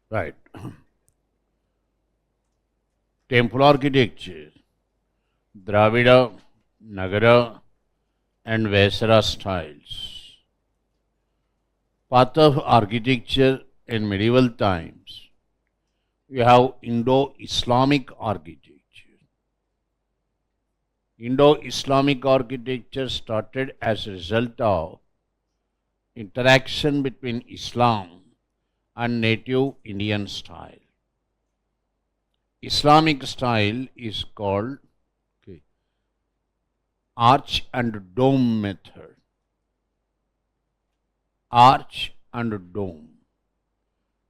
Right. Temple architecture, Dravida, Nagara, and Vesara styles. Path of architecture in medieval times. You have Indo-Islamic architecture. Indo-Islamic architecture started as a result of interaction between Islam and native Indian style. Islamic style is called arch and dome method. Arch and dome.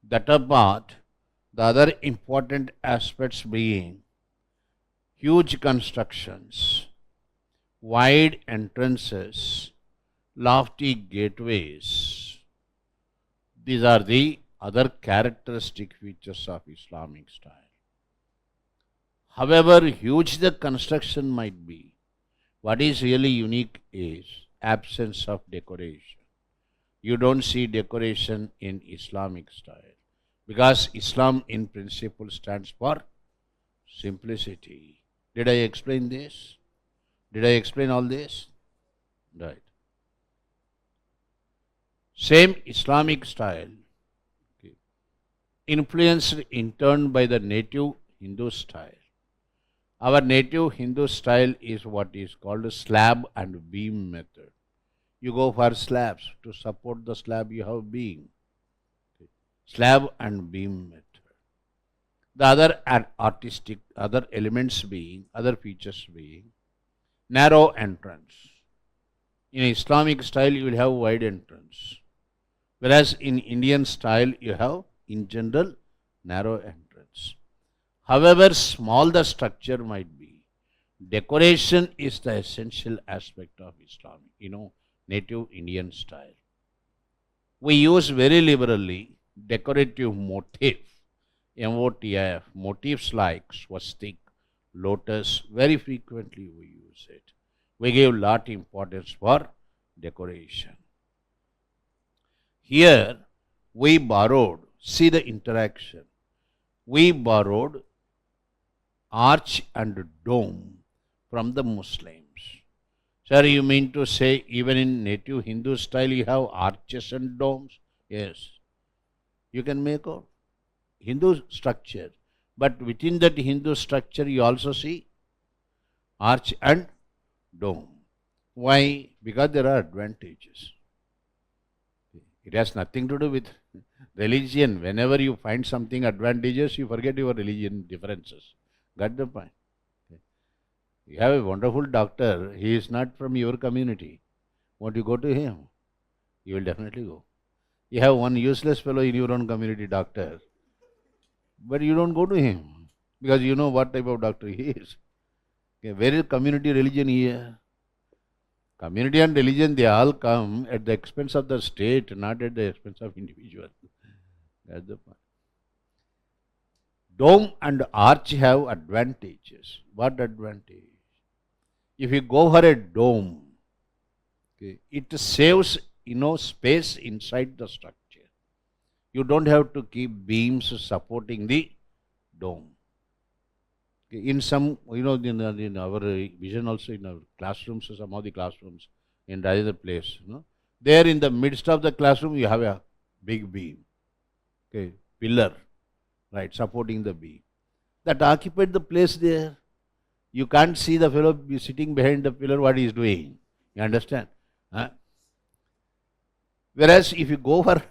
That apart, the other important aspects being huge constructions, wide entrances, lofty gateways. These are the other characteristic features of Islamic style. However huge the construction might be, what is really unique is absence of decoration. You don't see decoration in Islamic style because Islam in principle stands for simplicity. Did I explain this? Did I explain all this? Right. Same Islamic style influenced in turn by the native Hindu style. Our native Hindu style is what is called a slab and beam method. You go for slabs. To support the slab, you have beam. Slab and beam method. The other artistic, other elements being, other features being, narrow entrance. In Islamic style, you will have wide entrance. Whereas in Indian style, you have, in general, narrow entrance. However small the structure might be, decoration is the essential aspect of Islam, native Indian style. We use very liberally decorative motif, MOTIF, motifs like swastik, lotus, very frequently we use it. We give lot importance for decoration. Here we borrowed, see the interaction, we borrowed arch and dome from the Muslims. Sir, you mean to say even in native Hindu style you have arches and domes? Yes. You can make a Hindu structure, but within that Hindu structure you also see arch and dome. Why? Because there are advantages. It has nothing to do with religion. Whenever you find something advantageous, you forget your religion differences. Got the point? You have a wonderful doctor. He is not from your community. Won't you go to him? You will definitely go. You have one useless fellow in your own community, doctor. But you don't go to him because you know what type of doctor he is. Where is community religion here? Community and religion, they all come at the expense of the state, not at the expense of individual. That's the point. Dome and arch have advantages. What advantage? If you go for a dome, it saves space inside the structure. You don't have to keep beams supporting the dome. In some, in our vision also in our classrooms, some of the classrooms in other place, there in the midst of the classroom you have a big beam, pillar, right, supporting the beam. That occupied the place there. You can't see the fellow sitting behind the pillar what he is doing. You understand? Whereas if you go for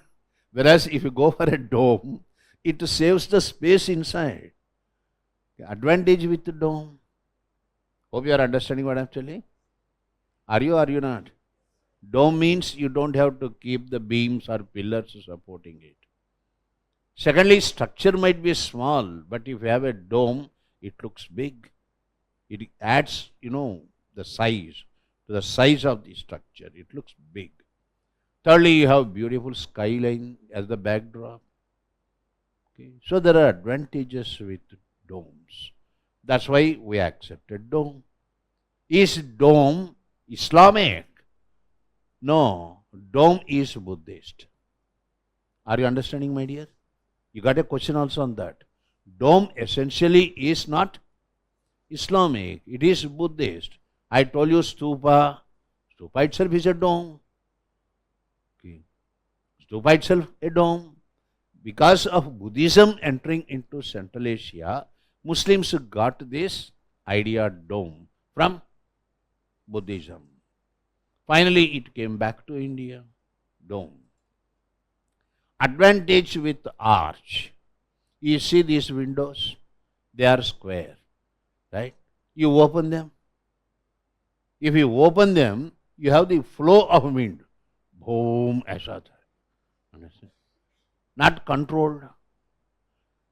a dome, it saves the space inside. Advantage with the dome. Hope you are understanding what I am telling. Are you or are you not? Dome means you don't have to keep the beams or pillars supporting it. Secondly, structure might be small, but if you have a dome, it looks big. It adds, the size to the size of the structure. It looks big. Thirdly, you have beautiful skyline as the backdrop. So there are advantages with domes. That's why we accepted dome. Is dome Islamic? No, dome is Buddhist. Are you understanding, my dear? You got a question also on that. Dome essentially is not Islamic, it is Buddhist. I told you stupa. Stupa itself is a dome. Okay. Stupa itself a dome. Because of Buddhism entering into Central Asia, Muslims got this idea dome from Buddhism. Finally, it came back to India. Dome. Advantage with arch. You see these windows? They are square. Right? You open them. If you open them, you have the flow of wind. Boom, aisa tha. Understand? Not controlled.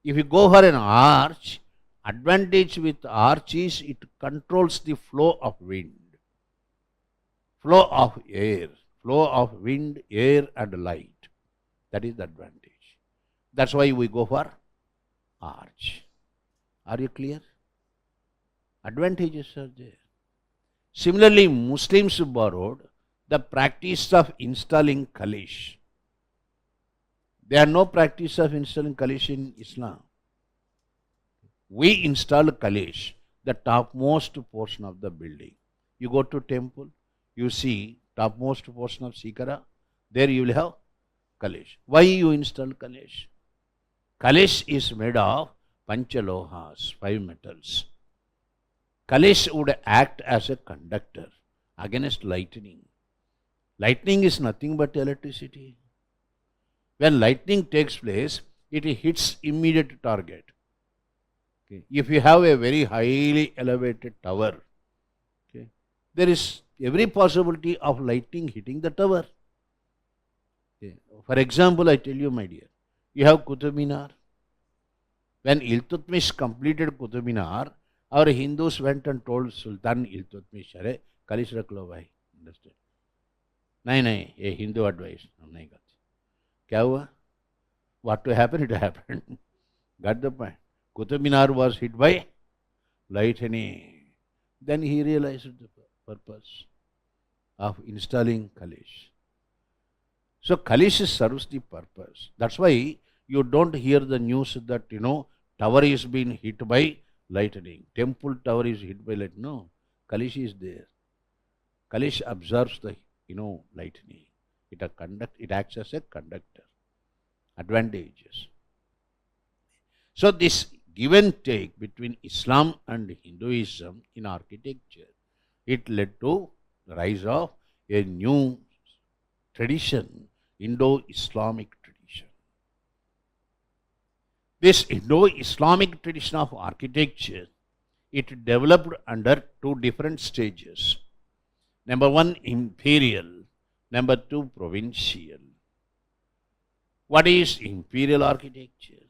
If you go for an arch, advantage with arch is it controls the flow of wind, flow of air, flow of wind, air and light. That is the advantage. That's why we go for arch. Are you clear? Advantages are there. Similarly, Muslims borrowed the practice of installing kalish. There are no practice of installing kalish in Islam. We install kalish, the topmost portion of the building. You go to temple, you see topmost portion of Sikara, there you will have kalish. Why you install kalish? Kalish is made of panchalohas, 5 metals. Kalish would act as a conductor against lightning. Lightning is nothing but electricity. When lightning takes place, it hits immediate target. Okay. If you have a very highly elevated tower, okay, there is every possibility of lightning hitting the tower. Okay. For example, I tell you, my dear, you have Qutub Minar. When Iltutmish completed Qutub Minar, our Hindus went and told Sultan Iltutmish, "Are kalish rakh lo bhai." Understand? नहीं, ये Hindu advice हम नहीं करते. क्या हुआ? What to happen? It happened. Got the point? Qutub Minar was hit by lightning. Then he realized the purpose of installing kalish. So kalish serves the purpose. That's why you don't hear the news that, tower is being hit by lightning. Temple tower is hit by lightning. No, kalish is there. Kalish absorbs the, lightning. It acts as a conductor. Advantages. So this give and take between Islam and Hinduism in architecture, it led to the rise of a new tradition, Indo-Islamic tradition. This Indo-Islamic tradition of architecture, it developed under 2 different stages. Number 1, imperial. Number 2, provincial. What is imperial architecture?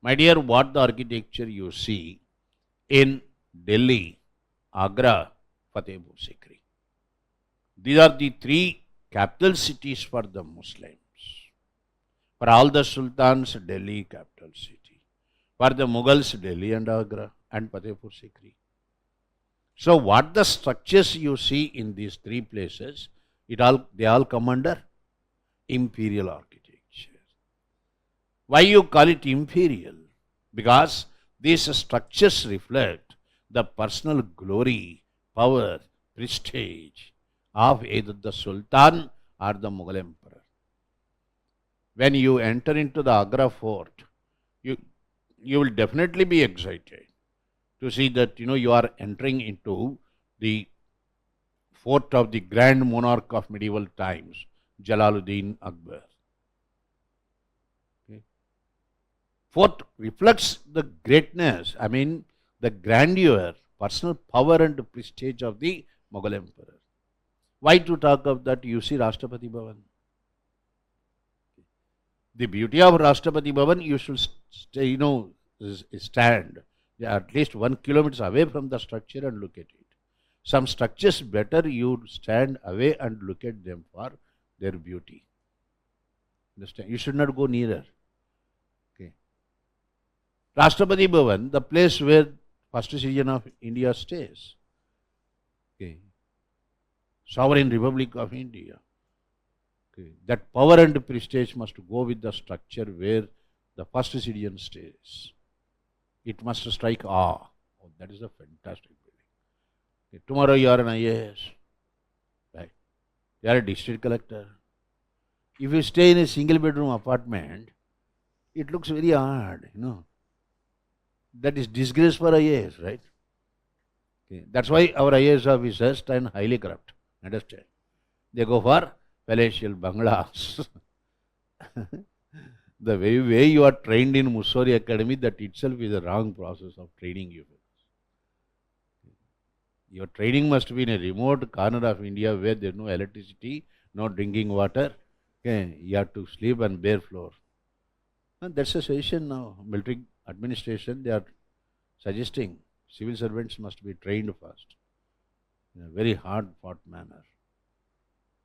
My dear, what the architecture you see in Delhi, Agra, Fatehpur Sikri. These are the 3 capital cities for the Muslims. For all the sultans, Delhi capital city. For the Mughals, Delhi and Agra and Fatehpur Sikri. So what the structures you see in these 3 places, they all come under imperial architecture. Why you call it imperial? Because these structures reflect the personal glory, power, prestige of either the Sultan or the Mughal Emperor. When you enter into the Agra fort, you will definitely be excited to see that you are entering into the fort of the grand monarch of medieval times, Jalaluddin Akbar. Okay. Fort reflects the greatness, the grandeur, personal power and prestige of the Mughal Emperor. Why to talk of that? You see Rashtrapati Bhavan. The beauty of Rashtrapati Bhavan, you should stay, stand at least 1 kilometer away from the structure and look at it. Some structures better you stand away and look at them for their beauty. Understand? You should not go nearer. Okay. Rashtrapati Bhavan, the place where first citizen of India stays. Okay. Sovereign Republic of India. Okay. That power and prestige must go with the structure where the first citizen stays. It must strike awe. Oh, that is a fantastic building. Okay. Tomorrow you are an IAS, right? You are a district collector. If you stay in a single bedroom apartment, it looks very odd, That is disgrace for IAS, right? Okay. That's why our IAS officers turn highly corrupt. Understand? They go for palatial bungalows. The way you are trained in Mussoorie Academy, that itself is a wrong process of training you. Your training must be in a remote corner of India where there is no electricity, no drinking water. Okay. You have to sleep on bare floor. And that's a suggestion now. Military administration, they are suggesting civil servants must be trained first in a very hard fought manner.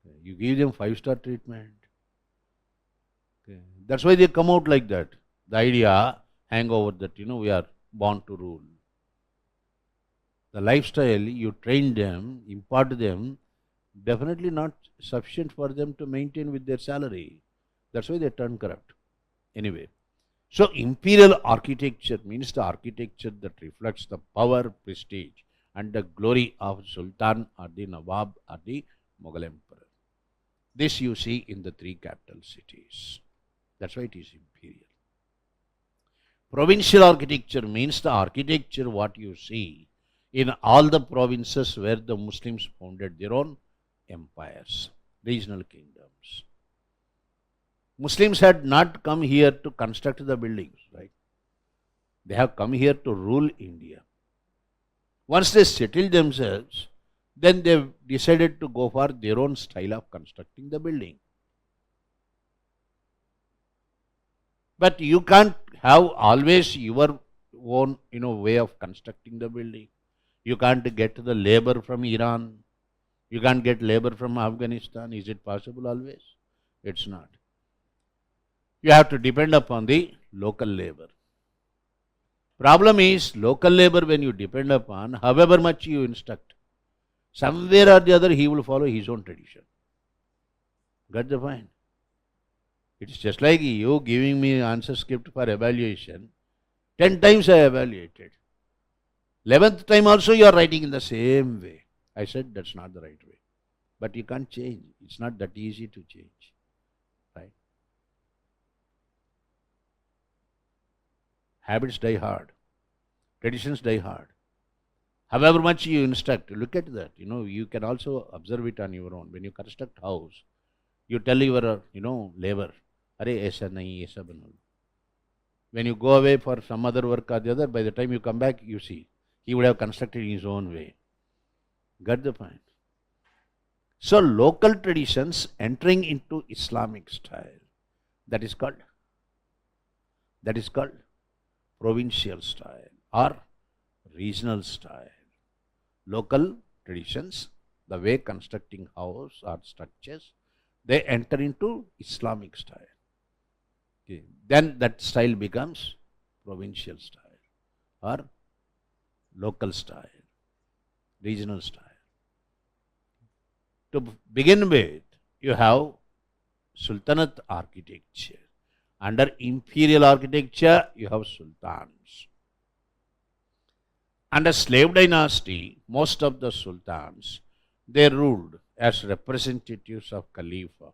Okay. You give them 5-star treatment. Okay. That's why they come out like that. The idea hang over that, we are born to rule. The lifestyle, you train them, impart them, definitely not sufficient for them to maintain with their salary. That's why they turn corrupt. Anyway, so imperial architecture means the architecture that reflects the power, prestige, and the glory of Sultan or the Nawab or the Mughal Emperor. This you see in the 3 capital cities. That's why it is imperial. Provincial architecture means the architecture what you see in all the provinces where the Muslims founded their own empires, regional kingdoms. Muslims had not come here to construct the buildings, right? They have come here to rule India. Once they settled themselves, then they decided to go for their own style of constructing the building. But you can't have always your own way of constructing the building. You can't get the labor from Iran. You can't get labor from Afghanistan. Is it possible always? It's not. You have to depend upon the local labor. Problem is, local labor when you depend upon, however much you instruct, somewhere or the other he will follow his own tradition. Got the point? It's just like you giving me answer script for evaluation. 10 times I evaluated. 11th time also you are writing in the same way. I said that's not the right way. But you can't change. It's not that easy to change. Right? Habits die hard. Traditions die hard. However much you instruct, look at that. You can also observe it on your own. When you construct house, you tell your, labor, Arey, aisa nahi, aisa bano. When you go away for some other work or the other, by the time you come back, you see, he would have constructed in his own way. Got the point? So, local traditions entering into Islamic style, that is called provincial style or regional style. Local traditions, the way constructing house or structures, they enter into Islamic style. Okay. Then that style becomes provincial style or local style, regional style. To begin with, you have Sultanate architecture. Under imperial architecture, you have sultans. Under slave dynasty, most of the sultans, they ruled as representatives of Khalifa.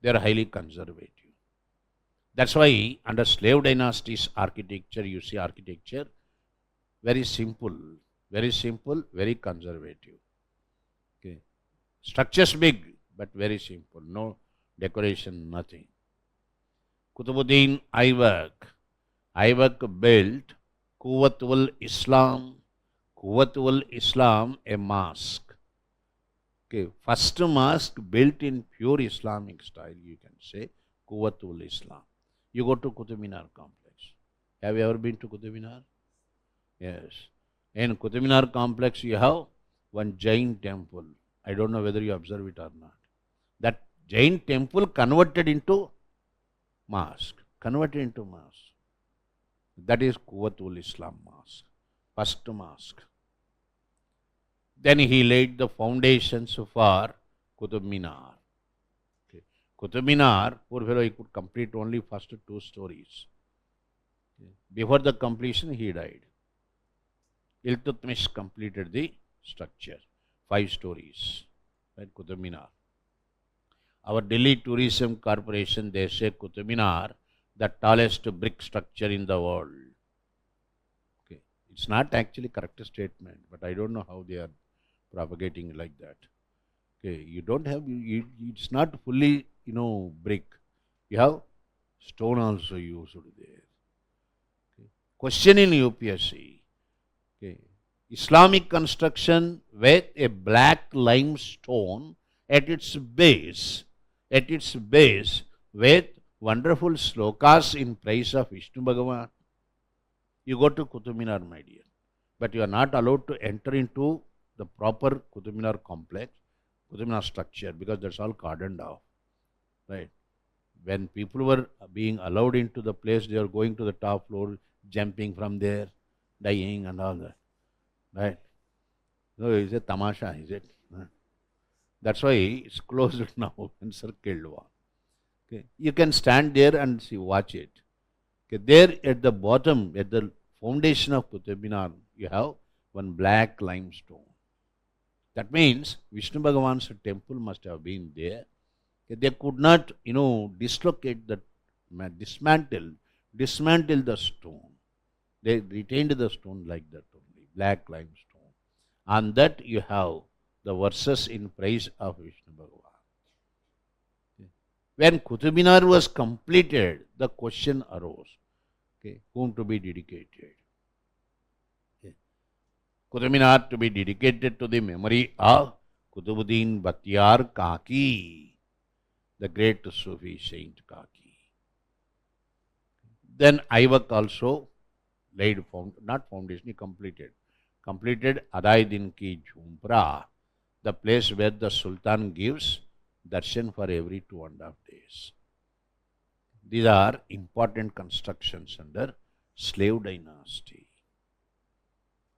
They are highly conservative. That's why under slave dynasty's architecture, you see architecture very simple, very conservative. Okay. Structures big, but very simple. No decoration, nothing. Qutbuddin Aybak built Quwwatul Islam, a mosque. Okay, first mosque built in pure Islamic style, you can say, Quwwatul Islam. You go to Qutub Minar complex. Have you ever been to Qutub Minar? Yes. In Qutub Minar complex, you have one Jain temple. I don't know whether you observe it or not. That Jain temple converted into mosque. That is Quwwatul Islam mosque. First mosque. Then he laid the foundations for Qutub Minar. Okay. Qutub Minar, poor fellow, he could complete only first 2 stories. Okay. Before the completion, he died. Iltutmish completed the structure, 5 stories, right? Qutub Minar. Our Delhi Tourism Corporation, they say Qutub Minar, the tallest brick structure in the world. Okay. It's not actually correct statement, but I don't know how they are propagating like that. Okay. You don't have, it's not fully, brick. You have stone also used there. Okay. Question in UPSC. Okay. Islamic construction with a black limestone at its base with wonderful slokas in praise of Vishnu Bhagavan. You go to Qutub Minar, my dear, but you are not allowed to enter into the proper Qutub Minar complex, Qutub Minar structure, because that's all cordoned off, right? When people were being allowed into the place, they are going to the top floor, jumping from there, dying and all that, right? So is it tamasha, is it? That's why it's closed now, encircled one. Okay. You can stand there and see, watch it. Okay. There at the bottom, at the foundation of Qutub Minar, you have one black limestone. That means Vishnu Bhagavan's temple must have been there. Okay. They could not, dislocate the, dismantle the stone. They retained the stone like that only, black limestone. On that you have the verses in praise of Vishnu Bhagavan. Okay. When Qutub Minar was completed, the question arose, okay, whom to be dedicated? Okay. Qutub Minar to be dedicated to the memory of Qutubuddin Batiyar Kaki, the great Sufi saint Kaki. Then Ivak also laid, not foundation, he completed Adaiddin Ki Jhumpra, the place where the Sultan gives darshan for every 2.5 days. These are important constructions under slave dynasty.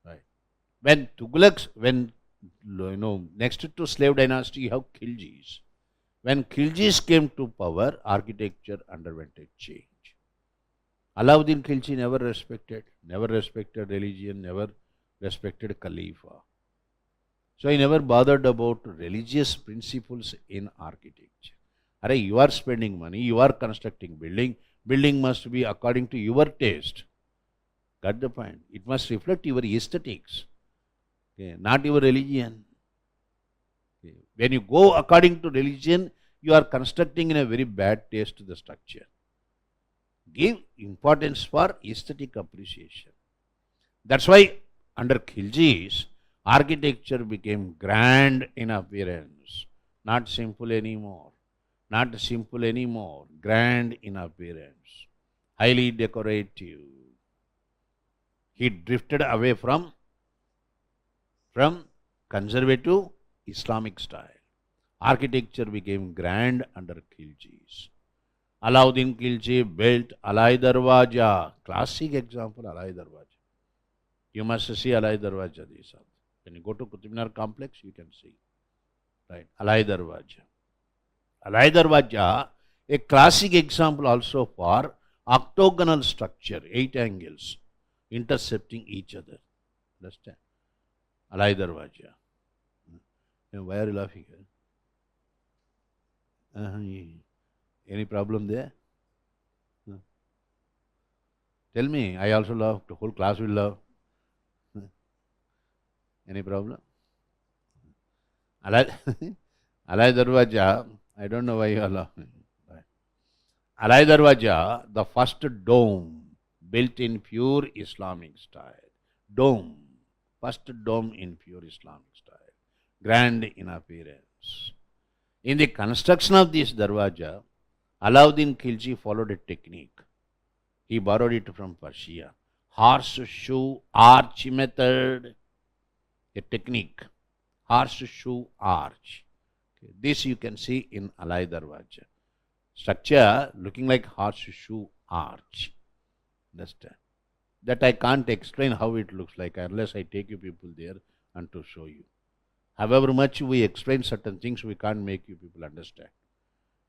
Right. When Tughlaqs, next to slave dynasty you have Khiljis. When Khiljis came to power, architecture underwent a change. Alauddin Khilji never respected religion, never respected Khalifa. So he never bothered about religious principles in architecture. Array, you are spending money, you are constructing building must be according to your taste. Got the point? It must reflect your aesthetics, okay, not your religion. Okay. When you go according to religion, you are constructing in a very bad taste the structure. Give importance for aesthetic appreciation. That's why under Khiljis, architecture became grand in appearance, not simple anymore, grand in appearance, highly decorative. He drifted away from conservative Islamic style. Architecture became grand under Khiljis. Alauddin Khilji built Alai Darwaja, classic example, Alai Darwaja. You must see Alai Darwaja these are. When you go to Qutub Minar complex, you can see. Right, Alai Darwaja. Alai Darwaja, a classic example also for octagonal structure, 8 angles intercepting each other. Understand? Alai Darwaja. Why are you laughing? Any problem there? Tell me, I also love, the whole class will love. Any problem? Alai Darwaja, I don't know why you are laughing. Alai Darwaja, the first dome built in pure Islamic style. Dome, first dome in pure Islamic style. Grand in appearance. In the construction of this Darwaja, Alauddin Khilji followed a technique. He borrowed it from Persia. Horseshoe arch method. A technique, horseshoe arch. Okay. This you can see in Alai Darwaja. Structure looking like horseshoe arch. Understand? That I can't explain how it looks like unless I take you people there and to show you. However much we explain certain things, we can't make you people understand.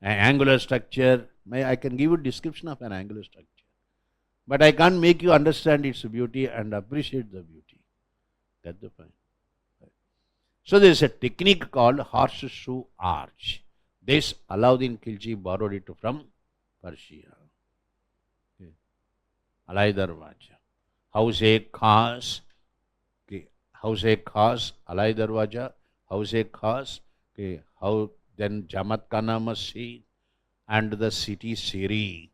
An angular structure, I can give you a description of an angular structure, but I can't make you understand its beauty and appreciate the beauty. That's the point. So there is a technique called horseshoe arch. This Alauddin Khilji borrowed it from Persia. Okay. Alai Darwaja. House-e Khas. Okay. House-e Khas. Alai Darwaja. House-e Khas. Okay. How then Jamat Khana Masjid and the city Siri.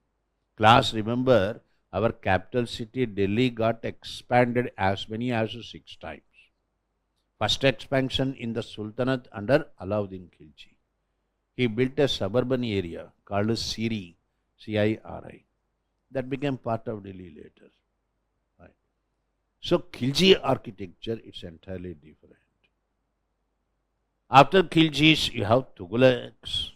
Class, remember, our capital city Delhi got expanded as many as 6 times. First expansion in the Sultanate under Alauddin Khilji. He built a suburban area called Siri, C-I-R-I. That became part of Delhi later. Right. So Khilji architecture is entirely different. After Khiljis, you have Tughlaqs.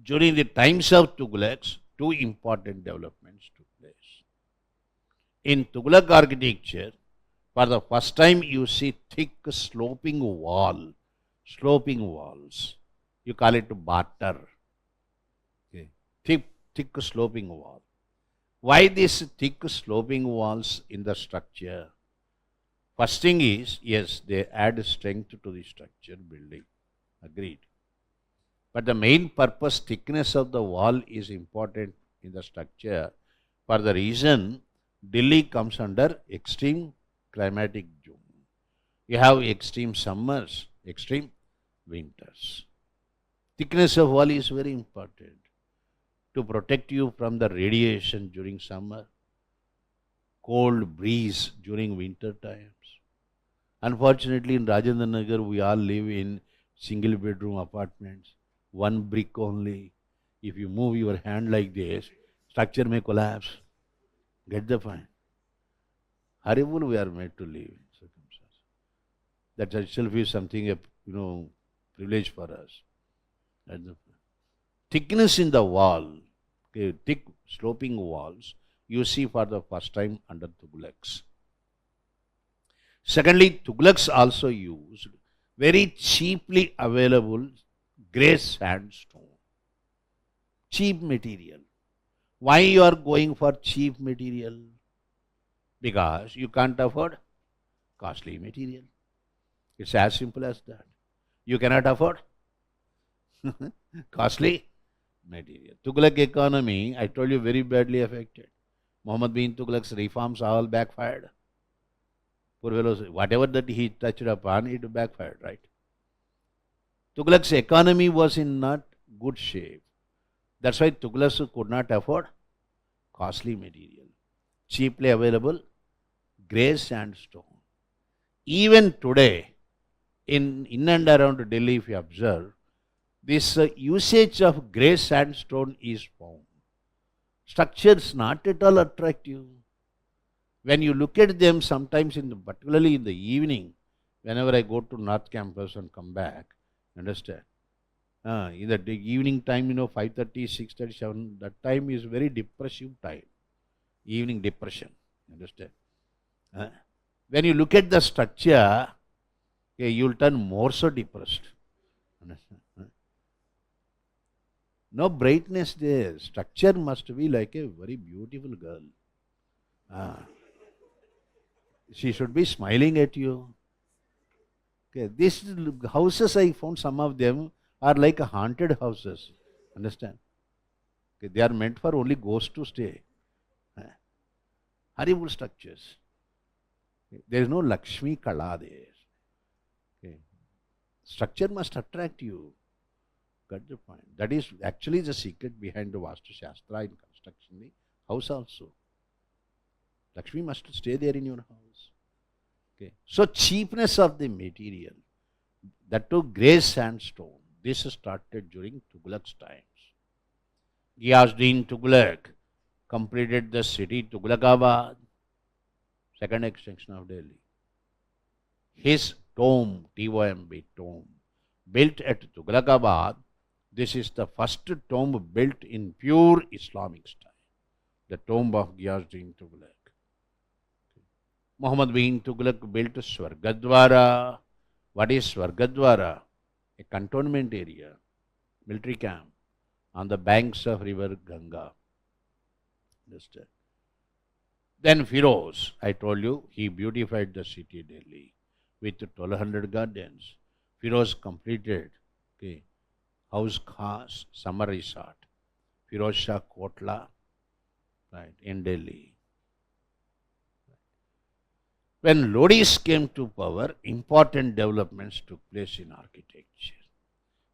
During the times of Tughlaqs, 2 important developments took place. In Tughlaq architecture, for the first time you see thick sloping walls. You call it batter. Okay. Thick sloping wall. Why these thick sloping walls in the structure? First thing is, yes, they add strength to the structure building. Agreed. But the main purpose, thickness of the wall is important in the structure for the reason Delhi comes under extreme climatic zone. You have extreme summers, extreme winters. Thickness of wall is very important to protect you from the radiation during summer, cold breeze during winter times. Unfortunately, in Rajendra Nagar, we all live in single bedroom apartments, 1 brick only. If you move your hand like this, structure may collapse. Get the point? Horrible we are made to live in circumstances. That itself is something, privilege for us. That's the point. Thickness in the wall, okay, thick sloping walls, you see for the first time under Tughlaqs. Secondly, Tughlaqs also used very cheaply available grey sandstone. Cheap material. Why you are going for cheap material? Because you can't afford costly material. It's as simple as that. You cannot afford costly material. Tughlaq economy, I told you, very badly affected. Muhammad bin Tughlaq's reforms all backfired. Poor fellows, whatever that he touched upon, it backfired, right? Tughlaq's economy was in not good shape. That's why Tughlaqs could not afford costly material. Cheaply available grey sandstone. Even today, in and around Delhi, if you observe, this usage of grey sandstone is found. Structures not at all attractive. When you look at them, sometimes particularly in the evening, whenever I go to North Campus and come back, understand? In the evening time, 5:30, 6:30, 7, that time is very depressive time. Evening depression, understand? When you look at the structure, okay, you will turn more so depressed. Understand? No brightness there. Structure must be like a very beautiful girl. She should be smiling at you. Okay, these houses, I found some of them are like haunted houses. Understand? Okay, they are meant for only ghosts to stay. Horrible structures. Okay, there is no Lakshmi Kala there. Okay. Structure must attract you. Got the point? That is actually the secret behind the Vastu Shastra in construction, the house also. Lakshmi must stay there in your house. Okay. So cheapness of the material, that too grey sandstone, this started during Tughlaq's times. Ghiyazuddin Tughlaq completed the city Tughlaqabad, second extension of Delhi. His tomb, T-O-M-B, tomb, built at Tughlaqabad, this is the first tomb built in pure Islamic style, the tomb of Ghiyazuddin Tughlaq. Muhammad bin Tughlaq built Swargadwara, What is Swargadwara? A cantonment area, military camp on the banks of river Ganga. Understand? Then Firoz, I told you, he beautified the city Delhi with 1200 gardens. Firoz completed House Khas summer resort, Firoz Shah Kotla, right, in Delhi. When Lodis came to power, important developments took place in architecture.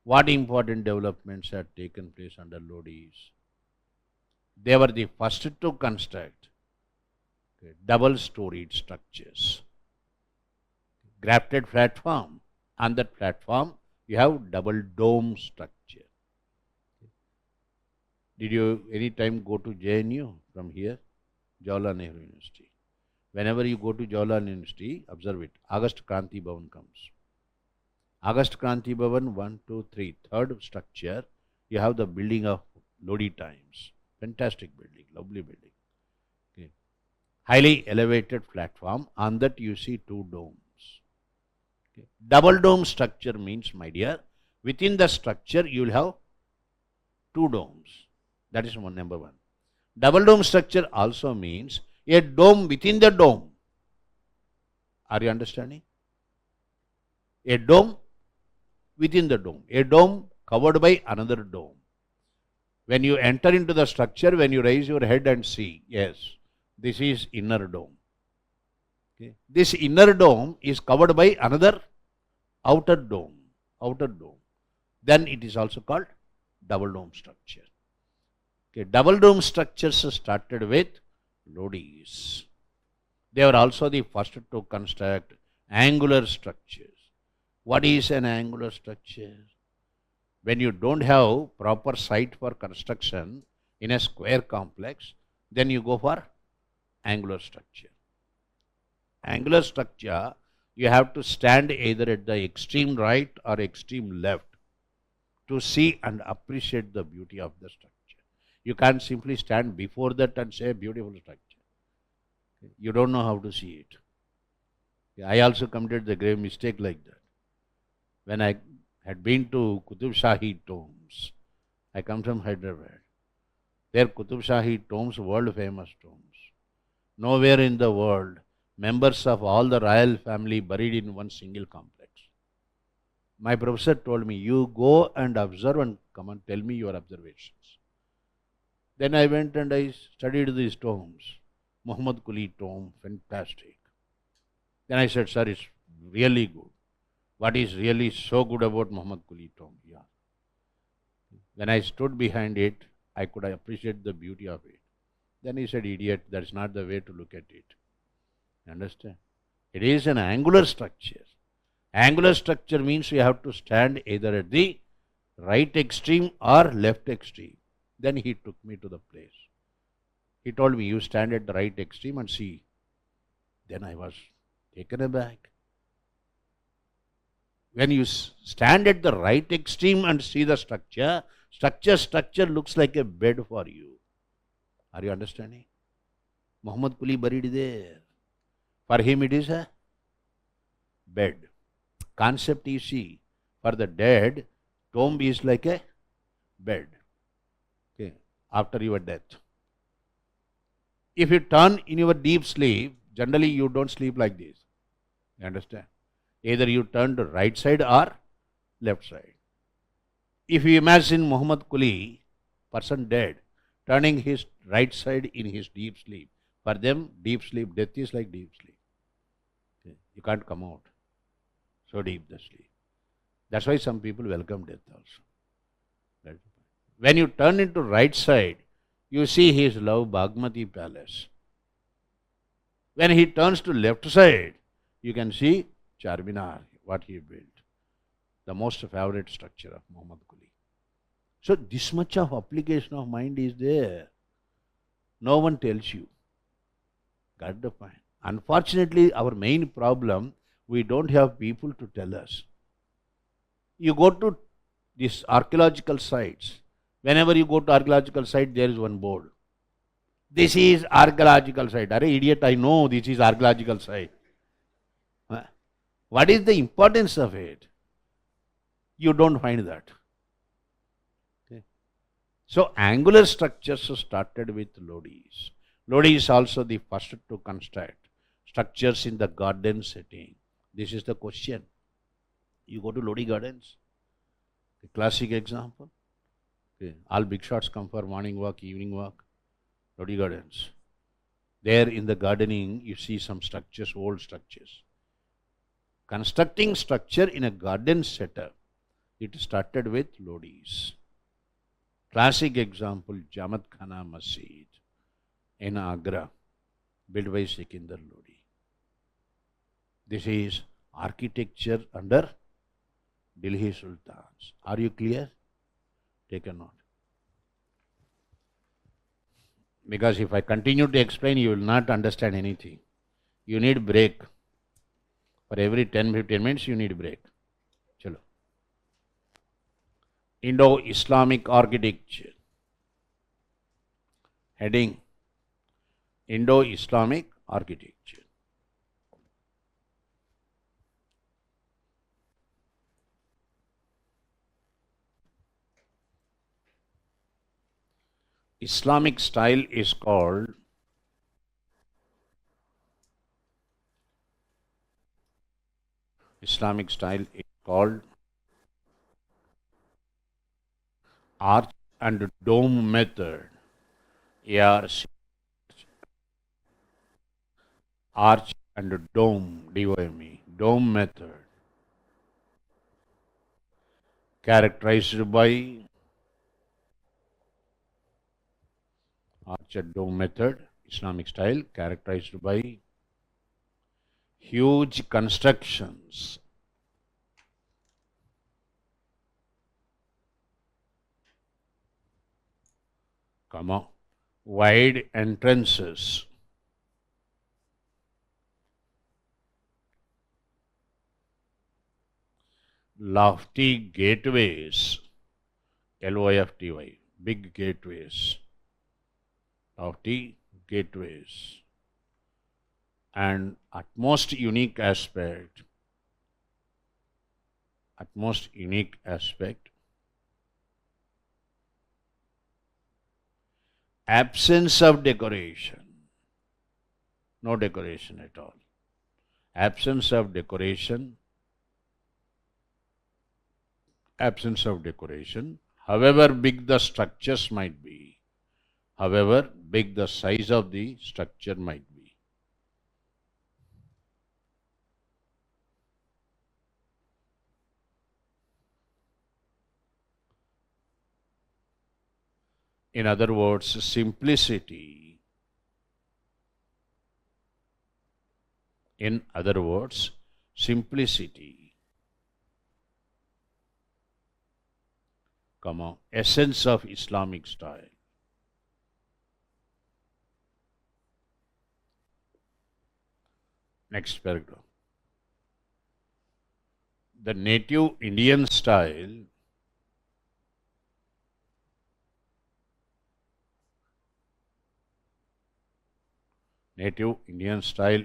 What important developments had taken place under Lodis? They were the first to construct double-storied structures. Grafted platform. On that platform, you have double dome structure. Did you any time go to JNU from here? Jawaharlal Nehru University. Whenever you go to Jawaharlal University, observe it. August Kranti Bhavan comes. August Kranti Bhavan, 1, 2, 3. Third structure, you have the building of Lodi Times. Fantastic building, lovely building. Okay. Highly elevated platform. On that you see two domes. Okay. Double dome structure means, my dear, within the structure you will have two domes. That is number one. Double dome structure also means a dome within the dome. Are you understanding? A dome within the dome. A dome covered by another dome. When you enter into the structure, when you raise your head and see, yes, this is inner dome. Okay. This inner dome is covered by another outer dome. Outer dome. Then it is also called double dome structure. Okay. Double dome structures started with Lodis. They were also the first to construct angular structures. What is an angular structure? When you don't have proper site for construction in a square complex, then you go for angular structure. Angular structure, you have to stand either at the extreme right or extreme left to see and appreciate the beauty of the structure. You can't simply stand before that and say beautiful structure. You don't know how to see it. I also committed the grave mistake like that. When I had been to Qutub Shahi tombs, I come from Hyderabad. Their Qutub Shahi tombs, world famous tombs. Nowhere in the world, members of all the royal family buried in one single complex. My professor told me, you go and observe and come and tell me your observations. Then I went and I studied these tombs. Muhammad Quli tomb, fantastic. Then I said, sir, it's really good. What is really so good about Muhammad Quli tomb? Yeah. When I stood behind it, I could appreciate the beauty of it. Then he said, idiot, that's not the way to look at it. Understand? It is an angular structure. Angular structure means you have to stand either at the right extreme or left extreme. Then he took me to the place. He told me, you stand at the right extreme and see. Then I was taken aback. When you stand at the right extreme and see the structure, structure looks like a bed for you. Are you understanding? Muhammad Quli buried there. For him it is a bed. Concept you see, for the dead, tomb is like a bed. Okay, after your death. If you turn in your deep sleep, generally you don't sleep like this. You understand? Either you turn to right side or left side. If you imagine Muhammad Quli, person dead, turning his right side in his deep sleep, for them deep sleep, death is like deep sleep. Okay. You can't come out. So deep the sleep. That's why some people welcome death also. When you turn into right side, you see his love Bagmati palace. When he turns to left side, you can see Charminar, what he built. The most favorite structure of Muhammad Quli. So this much of application of mind is there. No one tells you. Got the point. Unfortunately, our main problem, we don't have people to tell us. You go to these archaeological sites. Whenever you go to archaeological site, there is one board. This is archaeological site. Arey idiot, I know this is archaeological site. What is the importance of it? You don't find that. Okay. So angular structures started with Lodis. Lodi is also the first to construct structures in the garden setting. This is the question. You go to Lodi Gardens, the classic example. Okay. All big shots come for morning walk, evening walk. Lodi Gardens. There in the gardening, you see some structures, old structures. Constructing structure in a garden setup, it started with Lodis. Classic example, Jamat Khana Masjid in Agra, built by Sikandar Lodi. This is architecture under Delhi Sultans. Are you clear? Take a note. Because if I continue to explain, you will not understand anything. You need break. For every 10-15 minutes, you need break. Chalo. Indo-Islamic architecture. Heading, Indo-Islamic architecture. Islamic style is called arch and dome method. ARC. Arch and dome, DOME, dome method. Characterized by arch and dome method, Islamic style, characterized by huge constructions, wide entrances, lofty gateways, LOFTY, big gateways, lofty gateways, and at most unique aspect, absence of decoration, no decoration at all, absence of decoration, however big the structures might be, however big the size of the structure might be. In other words, simplicity. Essence of Islamic style. Next paragraph. The native Indian style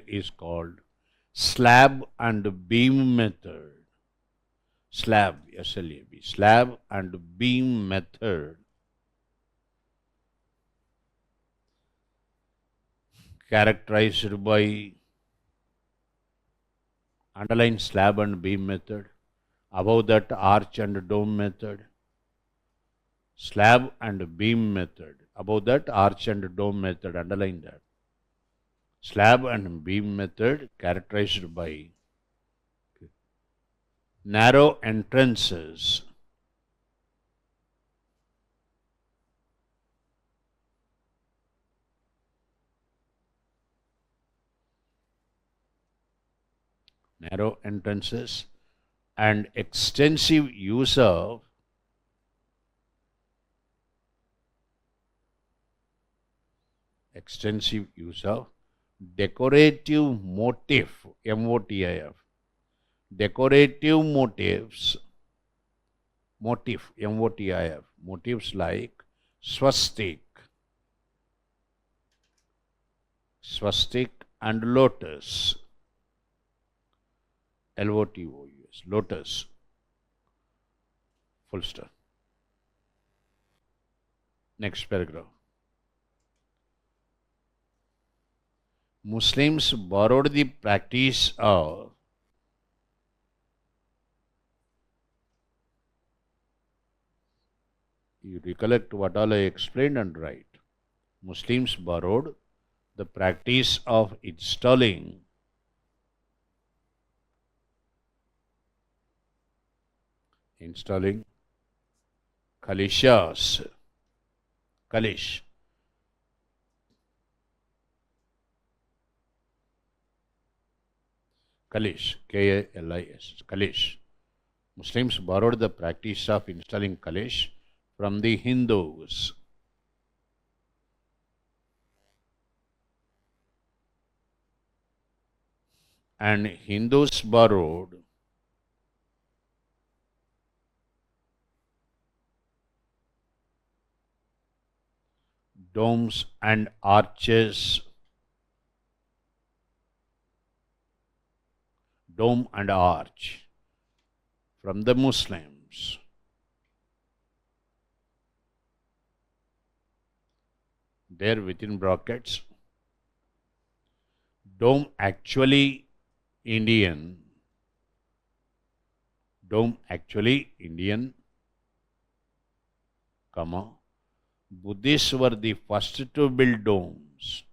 is called slab and beam method. Slab, SLAB, slab and beam method, characterized by, underline slab and beam method, above that arch and dome method, slab and beam method, above that arch and dome method, underline that. Slab and beam method characterized by narrow entrances, and extensive use of decorative motif, MOTIF, decorative motifs, MOTIF, motifs like swastik and lotus, L-O-T-O-U-S, lotus, full stop. Next paragraph. Muslims borrowed the practice of you recollect what all I explained and write. Muslims borrowed the practice of installing kalishas, kalish, K-A-L-I-S, kalish. Muslims borrowed the practice of installing kalish from the Hindus. And Hindus borrowed domes and arches, dome and arch from the Muslims. There within brackets, dome actually Indian, comma, Buddhists were the first to build domes.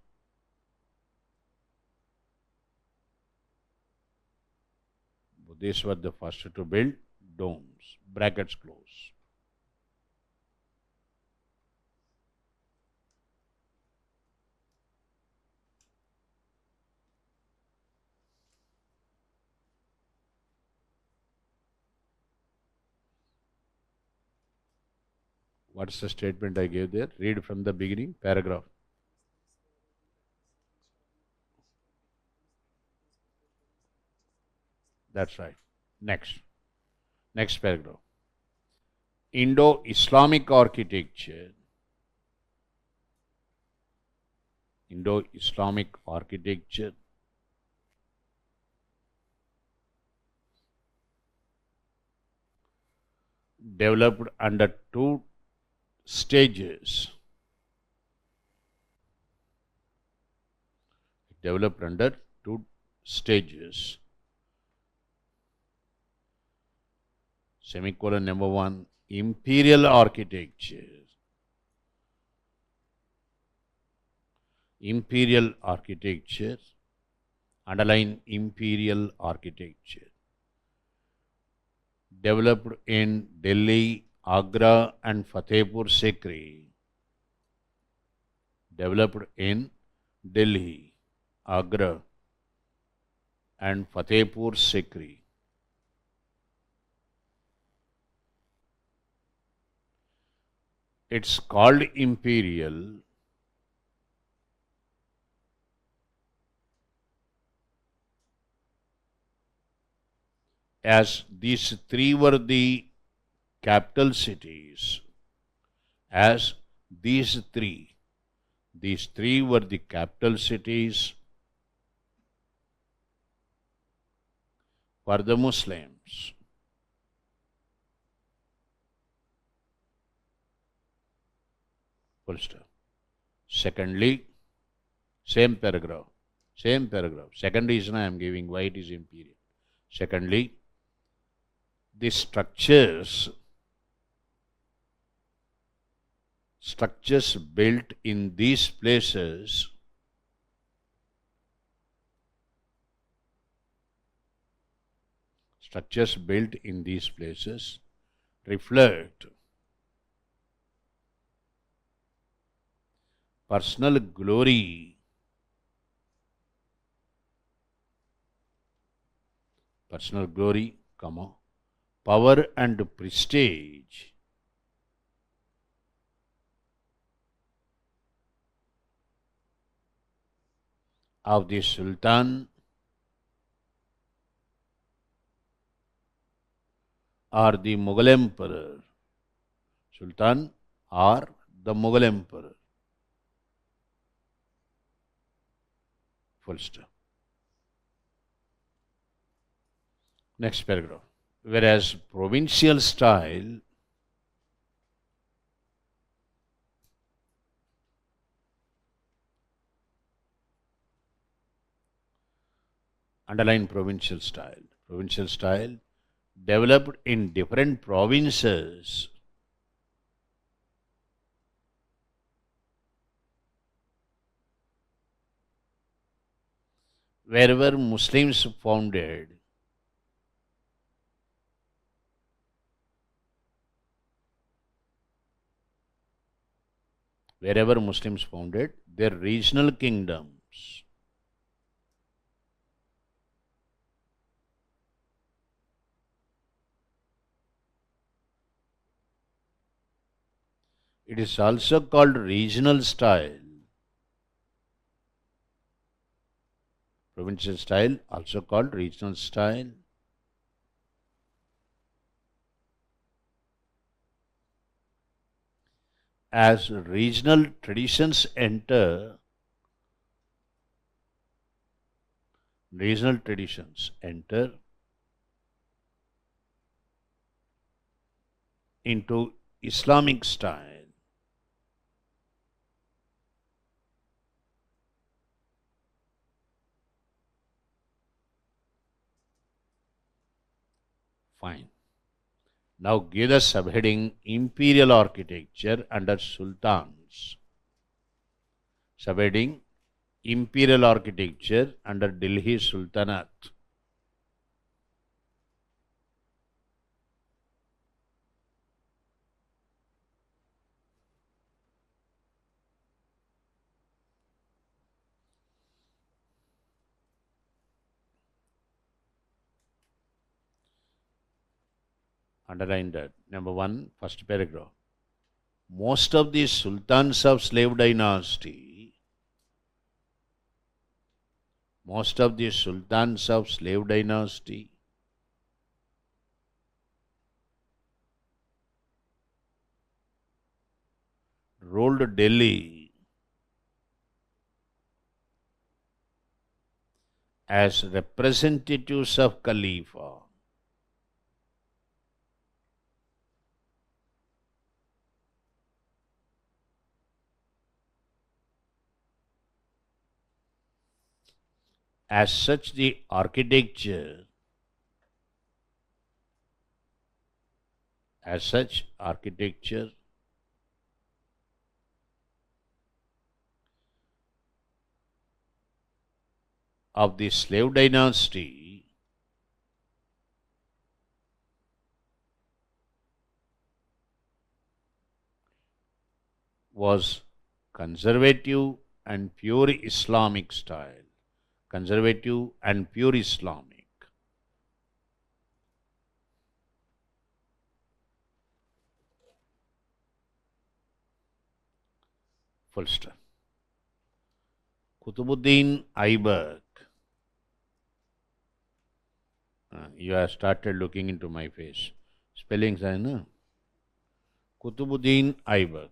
Buddhists were the first to build domes, brackets close. What's the statement I gave there? Read from the beginning, paragraph. That's right. Next paragraph. Indo-Islamic architecture developed under two stages. Semicolon number 1, imperial architecture. Underline imperial architecture. Developed in Delhi, Agra and Fatehpur Sikri. Developed in Delhi, Agra and Fatehpur Sikri. It's called imperial as these three were the capital cities. These three were the capital cities for the Muslims. Full stop. Secondly, same paragraph. Second reason I am giving why it is imperial. Secondly, the structures built in these places reflect personal glory, power and prestige of the Sultan or the Mughal emperor. Sultan or the Mughal emperor. Full stop. Next paragraph. Whereas provincial style, underline provincial style. Provincial style developed in different provinces wherever Muslims founded their regional kingdoms. It is also called regional style. Provincial style, also called regional style. As regional traditions enter into Islamic style. Fine. Now give the subheading Imperial Architecture under Sultans. Subheading Imperial Architecture under Delhi Sultanate. Underline that. Number 1, first paragraph. Most of the sultans of slave dynasty ruled Delhi as representatives of Khalifa. As such, architecture of the slave dynasty was conservative and pure Islamic style. Conservative and pure Islamic. Full stop. Kutubuddin Aibak. You have started looking into my face. Spellings, I know. Kutubuddin Aibak.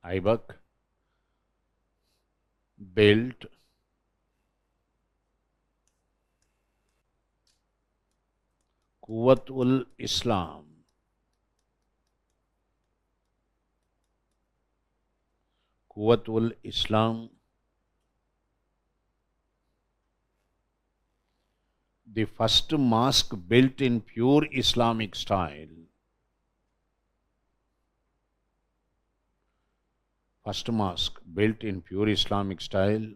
Aibak built Quwwat-ul-Islam. Quwwat-ul-Islam, the first mosque built in pure Islamic style. First mosque built in pure Islamic style.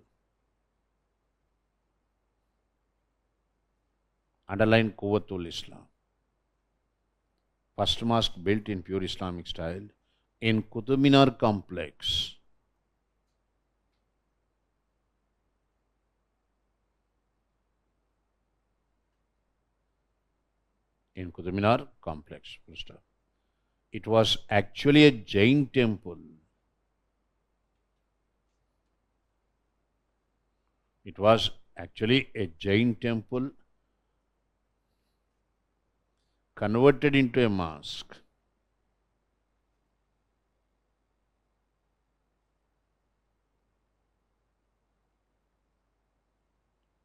Underline Quwwatul-Islam. First mosque built in pure Islamic style in Qutub Minar complex. In Qutub Minar complex. It was actually a Jain temple. It was actually a Jain temple converted into a mosque.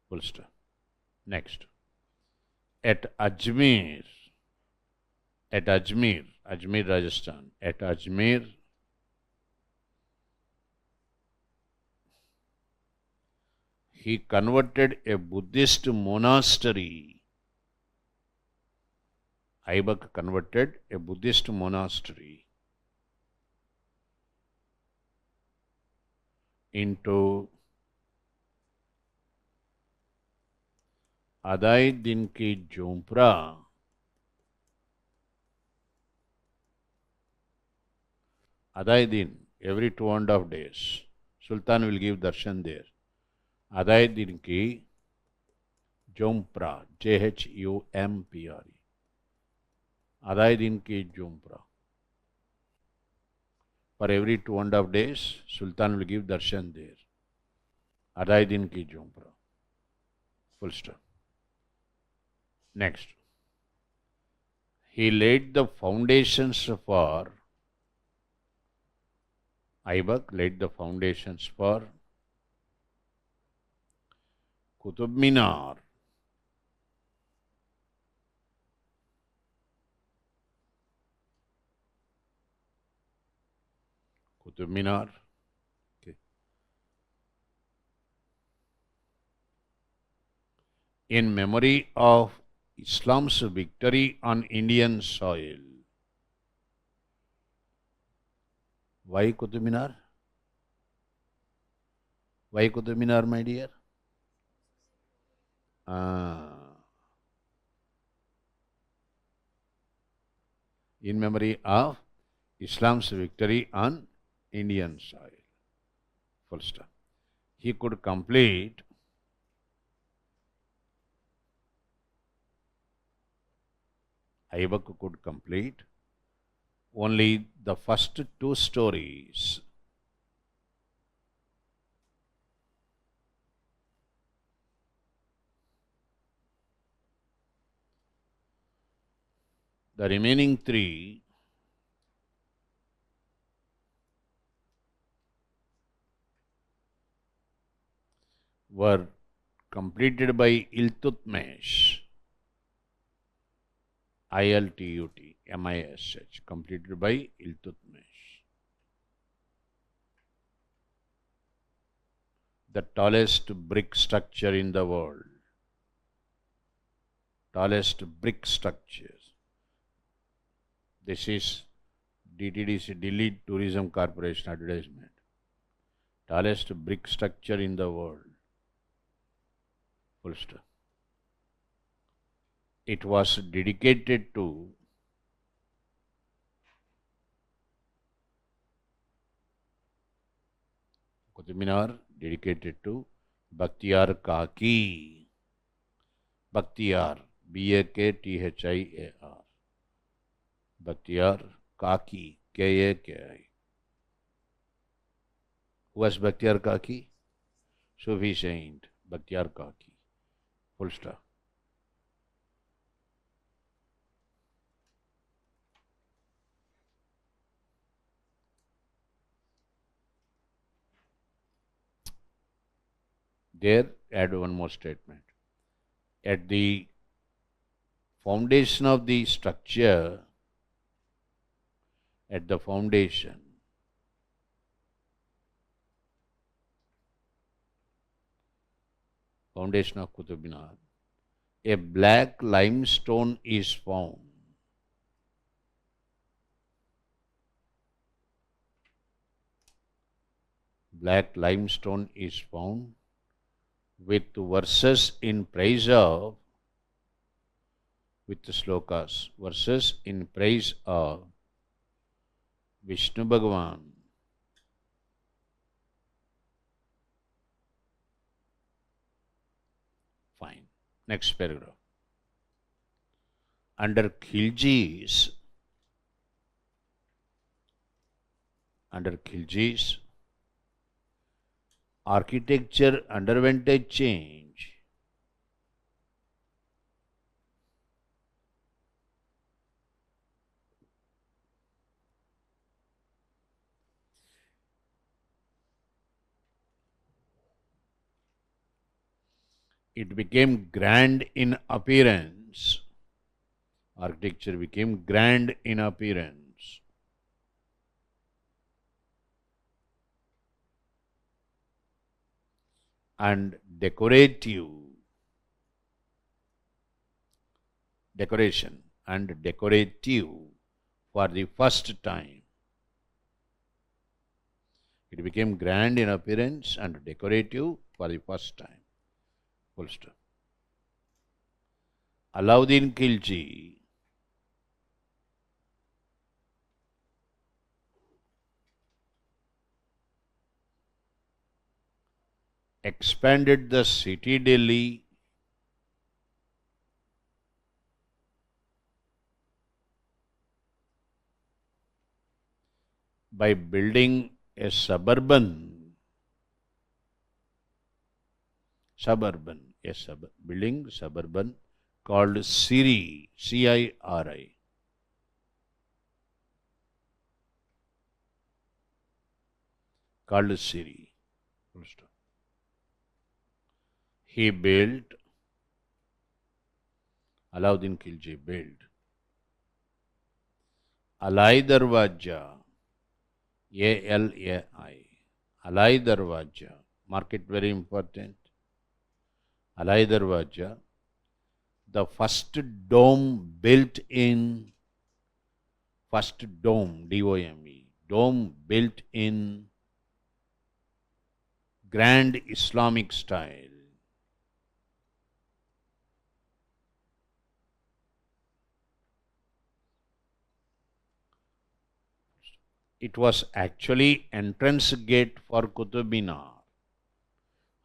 Full stop. Next. At Ajmer, Rajasthan, at Ajmer, he converted a Buddhist monastery. Aibak converted a Buddhist monastery into Adai Din Ki Jhonpra. Adai Din, every 2.5 days, Sultan will give darshan there. Adai Din Ki Jhonpra, Jhumpre. Adai Din Ki Jhonpra. For every 2.5 days, Sultan will give darshan there. Adai Din Ki Jhonpra. Full stop. Next. He laid the foundations for Aibak laid the foundations for Qutub Minar. Qutub Minar. Okay. In memory of Islam's victory on Indian soil. Why Qutub Minar? Why Qutub Minar, my dear? In memory of Islam's victory on Indian soil. Full stop. He could complete Aibak could complete only the first 2 stories. The remaining 3 were completed by Iltutmish. Iltutmish, completed by Iltutmish. The tallest brick structure in the world. Tallest brick structures. This is DTDC, Delhi Tourism Corporation advertisement. Tallest brick structure in the world. Full stop. It was dedicated to Qutub Minar, dedicated to Bakhtiyar Kaki. Bakhtiyar, Bakhthiar. Bakhtiyar Kaki, Kaki. Who was Bakhtiyar Kaki? Sufi saint, Bakhtiyar Kaki. Full stop. There, add one more statement. At the foundation of the structure, at the foundation of Qutub Minar, a black limestone is found. Black limestone is found with verses in praise of, with slokas, verses in praise of Vishnu Bhagavan. Fine. Next paragraph. Under Khilji's, architecture underwent a change. it became grand in appearance. Architecture became grand in appearance. And decoration and decorative for the first time. It became grand in appearance and decorative for the first time. Full stop. Alauddin Khilji expanded the city Delhi by building a building suburban called Ciri, C-I-R-I. Called Ciri. He built, Alauddin Khilji built Alai Darwaja, A-L-A-I, Alai Darwaja, mark it very important. Alai Darwaja, the first dome built in, D-O-M-E, dome built in grand Islamic style. It was actually entrance gate for Qutub Minar.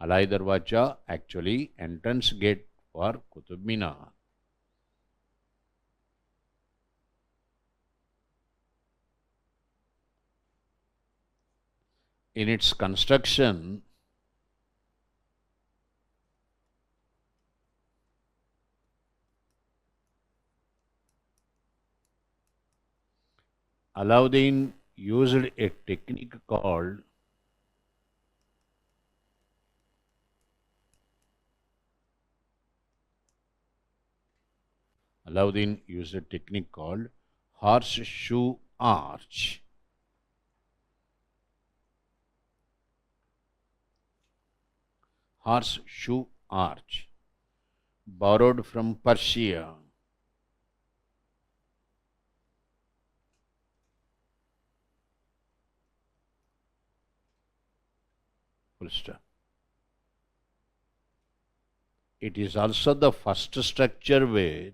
Alai Darwaja actually entrance gate for Qutub Minar. In its construction, Alauddin used a technique called horseshoe arch. Horseshoe arch, borrowed from Persia. Full stop. It is also the first structure with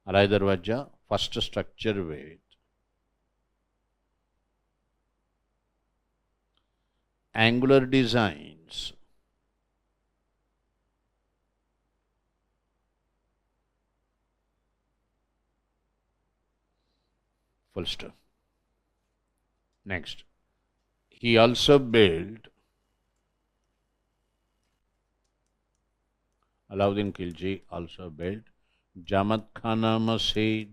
Alai Darwaja, first structure with angular designs. Full stop. Next, he also built, Alauddin Khilji also built Jamat Khana Masjid,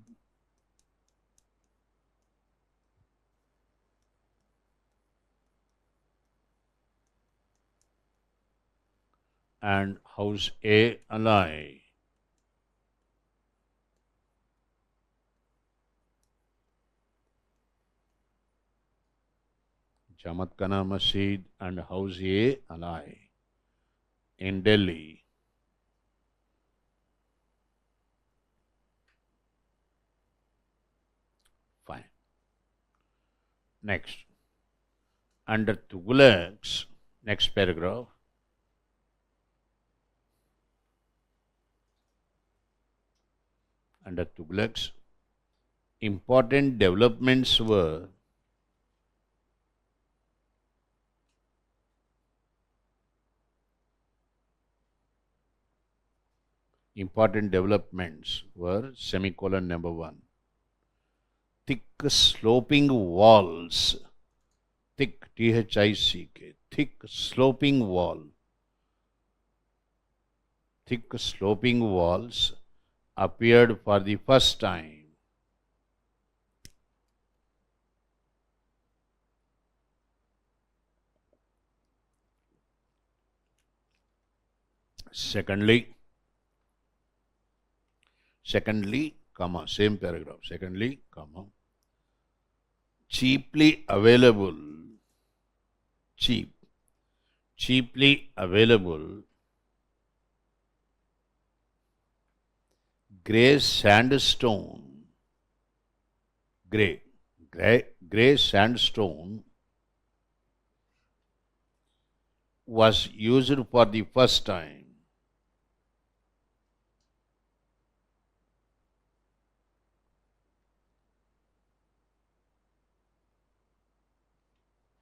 and House A Alai. Jamat Khana Masjid and House A Alai in Delhi. Fine. Next, under Tughlaqs, next paragraph. Under Tughlaqs, important developments were semicolon number 1. Thick sloping walls, thick, T-H-I-C-K, thick sloping walls appeared for the first time. Secondly, comma, same paragraph. Secondly, comma, cheaply available, cheaply available grey sandstone, grey sandstone was used for the first time.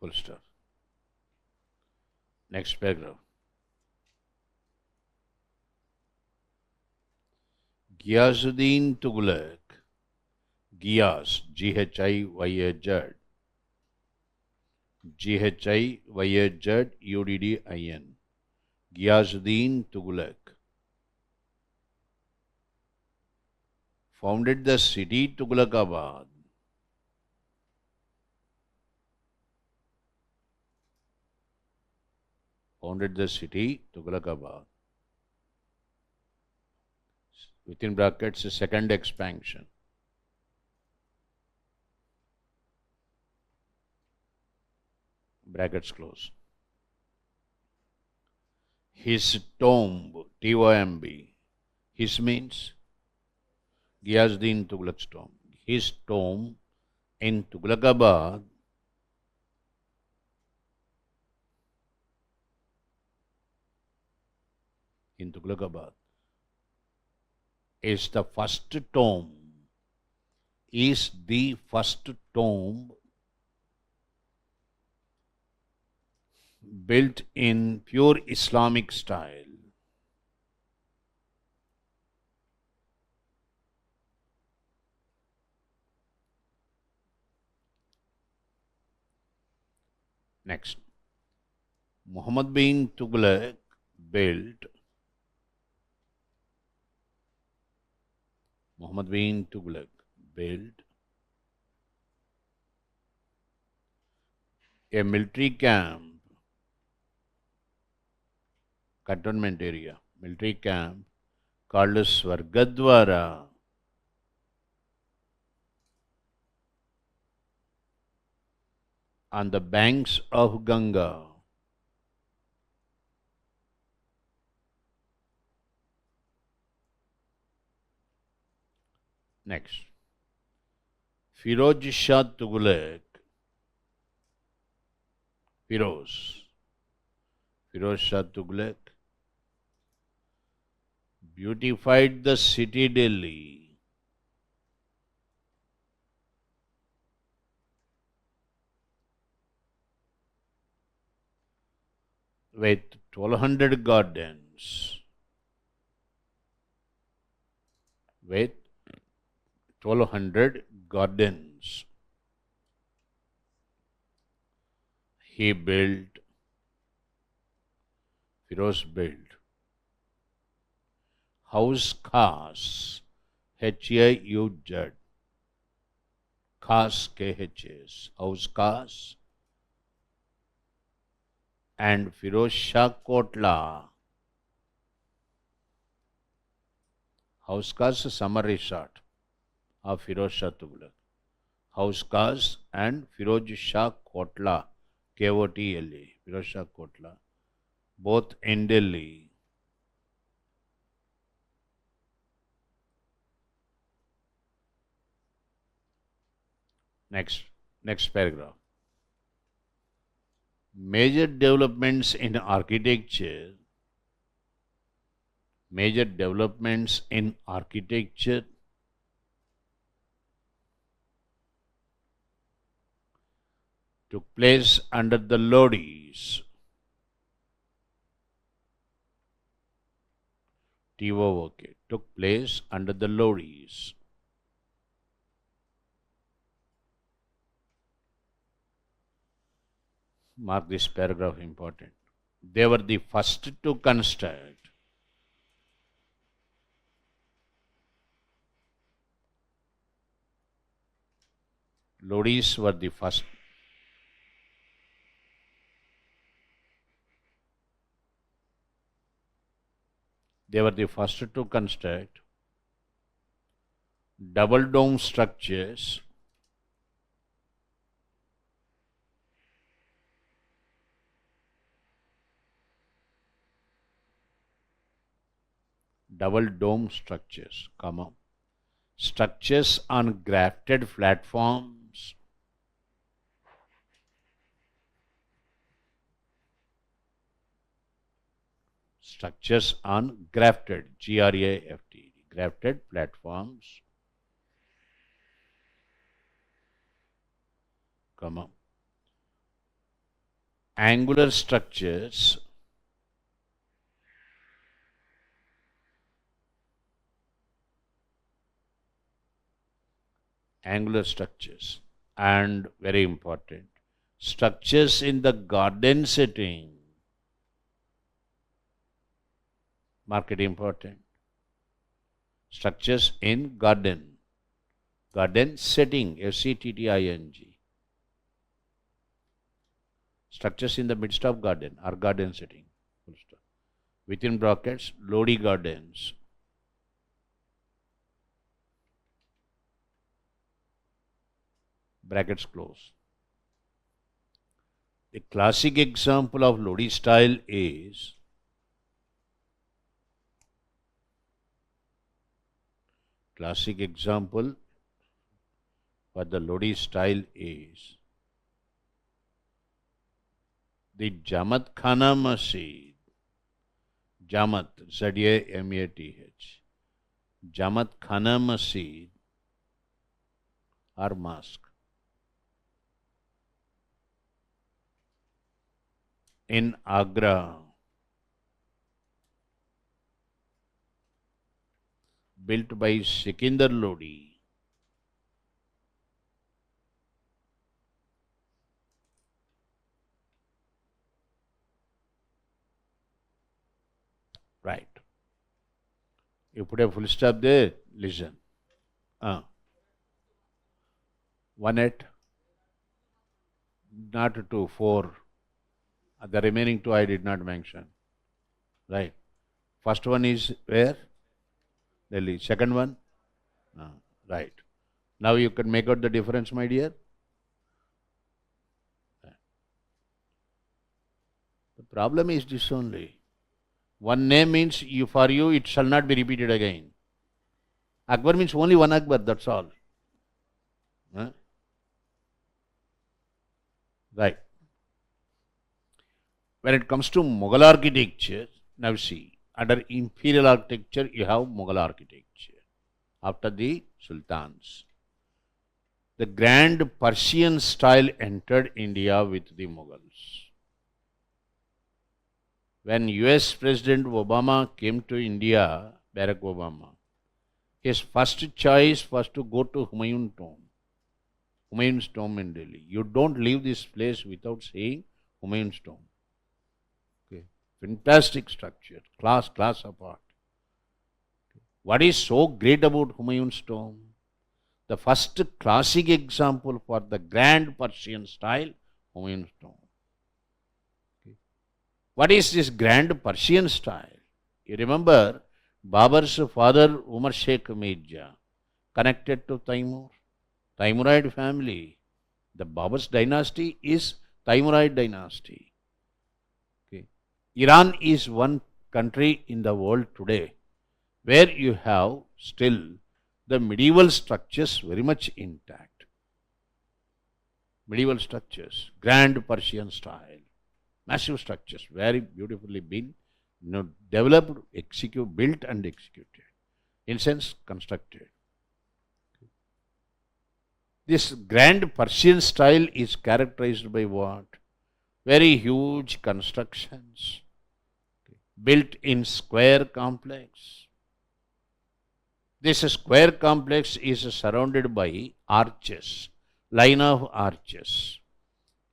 Full stop. Next paragraph. Ghiyasuddin Tughlaq, Ghiyas, G-H-I-Y-A-Z, G-H-I-Y-A-Z-U-D-D-I-N, Ghiyasuddin Tughlaq founded the city Tughlaqabad. Founded the city Tughlaqabad. Within brackets, second expansion. Brackets close. His tomb, T-O-M-B. His means Ghiyasuddin Tughlaq's tomb. His tomb in Tughlaqabad is the first tomb built in pure Islamic style. Next, Muhammad bin Tughlaq built a military camp, cantonment area, military camp called Swargadwara on the banks of Ganga. Next, Firoz Shah Tughlaq, Firoz Shah Tughlaq beautified the city Delhi with 1200 gardens. With 1200 gardens. Firoz built house khas, H-A-U-Z, khas, K-H-A-S, house khas, and Firoz Shah Kotla, house khas, summer resort of Firoz Shah Tughlaq, house khas, and Firoz Shah Kotla, K-O-T-L-A, Firoz Shah Kotla, both in Delhi. Next paragraph. Major developments in architecture took place under the Lodis. T-O-O-K, took place under the Lodis. Mark this paragraph important. They were the first to construct. Lodis were the first. They were the first to construct double dome structures structures on grafted platforms, grafted platforms, angular structures and very important, structures in the garden setting. Mark it important. Structures in garden setting, S-E-T-T-I-N-G. Structures in the midst of garden or garden setting. Within brackets, Lodi gardens. Brackets close. The classic example of Lodi style is the Jamaat Khana Masjid. Jamaat, Z-A-M-A-T-H. Jamaat Khana Masjid or mosque in Agra, built by Sikandar Lodi. Right. You put a full stop there, listen. 1-8, not 2, 4. The remaining 2 I did not mention. Right. First one is where? Delhi. Second one? Right. Now you can make out the difference, my dear. The problem is this only. One name means for you it shall not be repeated again. Akbar means only one Akbar, that's all. Right. When it comes to Mughal architecture, now see, under imperial architecture you have Mughal architecture after the Sultans. The grand Persian style entered India with the Mughals. When US President Obama came to India, Barack Obama, his first choice was to go to Humayun's tomb in Delhi. You don't leave this place without seeing Humayun's tomb. Okay. Fantastic structure, class apart. What is so great about Humayun's tomb? The first classic example for the grand Persian style, Humayun's tomb. Okay. What is this grand Persian style? You remember Babur's father Umar Sheikh Mirza, connected to Taimur, Taimurid family. The Babur's dynasty is Taimurid dynasty. Okay. Iran is one country in the world today where you have still the medieval structures very much intact. Medieval structures, grand Persian style, massive structures, very beautifully been developed, built and executed, in sense constructed. This grand Persian style is characterized by what? Very huge constructions, built in square complex. This square complex is surrounded by arches, line of arches.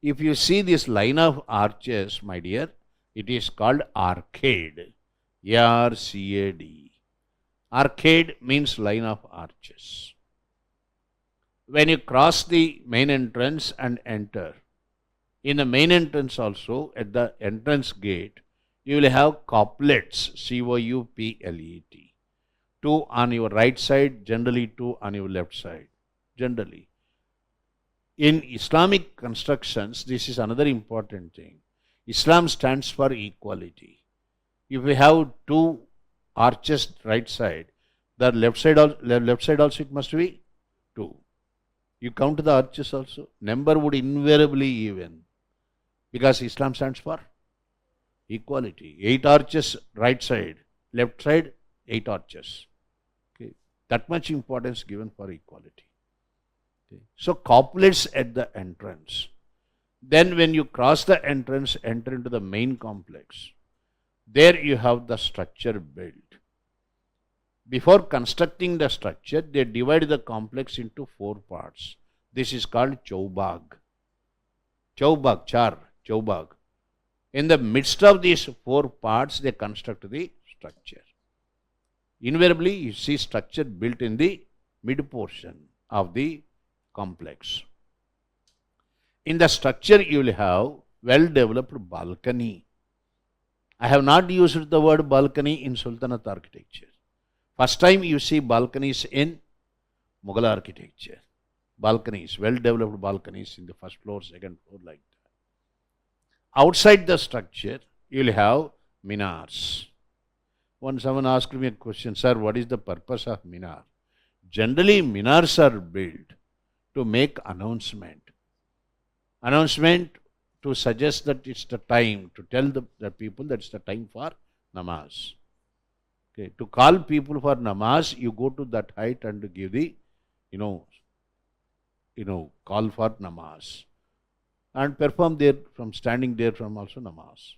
If you see this line of arches, my dear, it is called arcade. A-R-C-A-D. Arcade means line of arches. When you cross the main entrance and enter, in the main entrance also, at the entrance gate, you will have couplets, C-O-U-P-L-E-T. Two on your right side, generally two on your left side, generally. In Islamic constructions, this is another important thing. Islam stands for equality. If we have two arches right side, the left side also it must be two. You count the arches also, number would invariably even, because Islam stands for equality. 8 arches right side, left side 8 arches. Okay, that much importance given for equality. Okay. So couplets at the entrance. Then when you cross the entrance, enter into the main complex. There you have the structure built. Before constructing the structure, they divide the complex into 4 parts. This is called Chaubag. Chaubag. In the midst of these 4 parts, they construct the structure. Invariably, you see structure built in the mid portion of the complex. In the structure, you will have well-developed balcony. I have not used the word balcony in Sultanate architecture. First time you see balconies in Mughal architecture. Balconies, well-developed balconies in the first floor, second floor, like that. Outside the structure, you will have minars. Once someone asked me a question, sir, what is the purpose of minar? Generally, minars are built to make announcement. Announcement to suggest that it's the time, to tell the people that it's the time for namaz. Okay, to call people for namaz, you go to that height and give the, call for namaz. And perform there, from standing there from also namaz.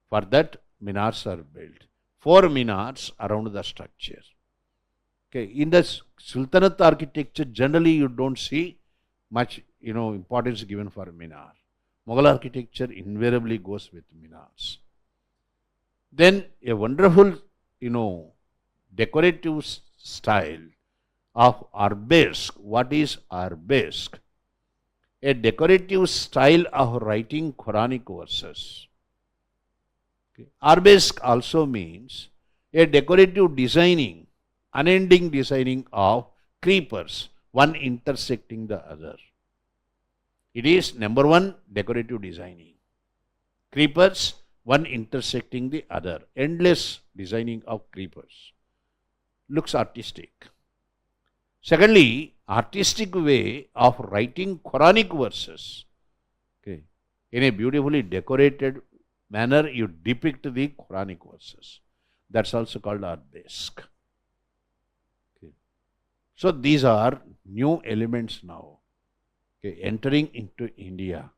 For that, minars are built. 4 minars around the structure. Okay, in the Sultanate architecture, generally you don't see much, importance given for minar. Mughal architecture invariably goes with minars. Then a wonderful, decorative style of arabesque. What is arabesque? A decorative style of writing Quranic verses. Okay. Arabesque also means a decorative designing, unending designing of creepers, one intersecting the other. It is number 1, decorative designing. Creepers, one intersecting the other. Endless designing of creepers. Looks artistic. Secondly, artistic way of writing Quranic verses. Okay. In a beautifully decorated manner, you depict the Quranic verses. That's also called arabesque. Okay. So these are new elements now, okay, entering into India,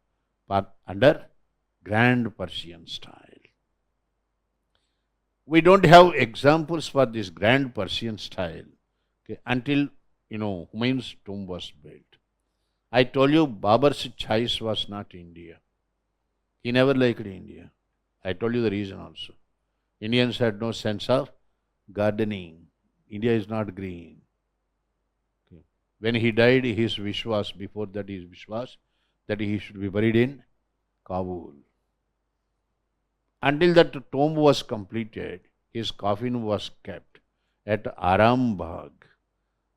but under Grand Persian style. We don't have examples for this Grand Persian style, okay, until Humayun's tomb was built. I told you Babur's choice was not India. He never liked India. I told you the reason also. Indians had no sense of gardening. India is not green. Okay. When he died, his wish was, before that his wish was, that he should be buried in Kabul. Until that tomb was completed, his coffin was kept at Arambagh.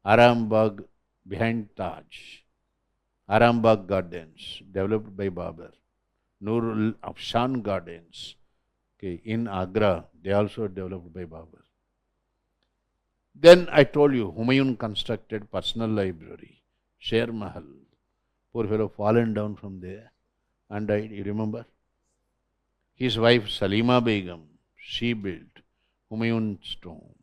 Arambagh behind Taj. Arambagh Gardens, developed by Babur. Nurul Afshan Gardens, okay, in Agra, they also developed by Babur. Then I told you, Humayun constructed personal library, Sher Mahal. Poor fellow fallen down from there and died, you remember? His wife Salima Begum, she built Humayun's tomb.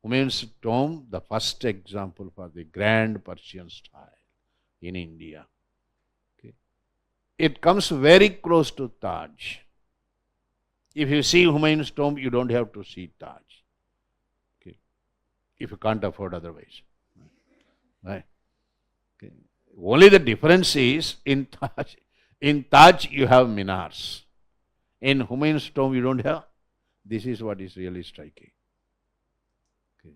Humayun's tomb, the first example for the Grand Persian style in India. Okay. It comes very close to Taj. If you see Humayun's tomb, you don't have to see Taj. Okay. If you can't afford otherwise. Right. Okay. Only the difference is in Taj you have minars. In Humayun's tomb you don't have. This is what is really striking. Okay.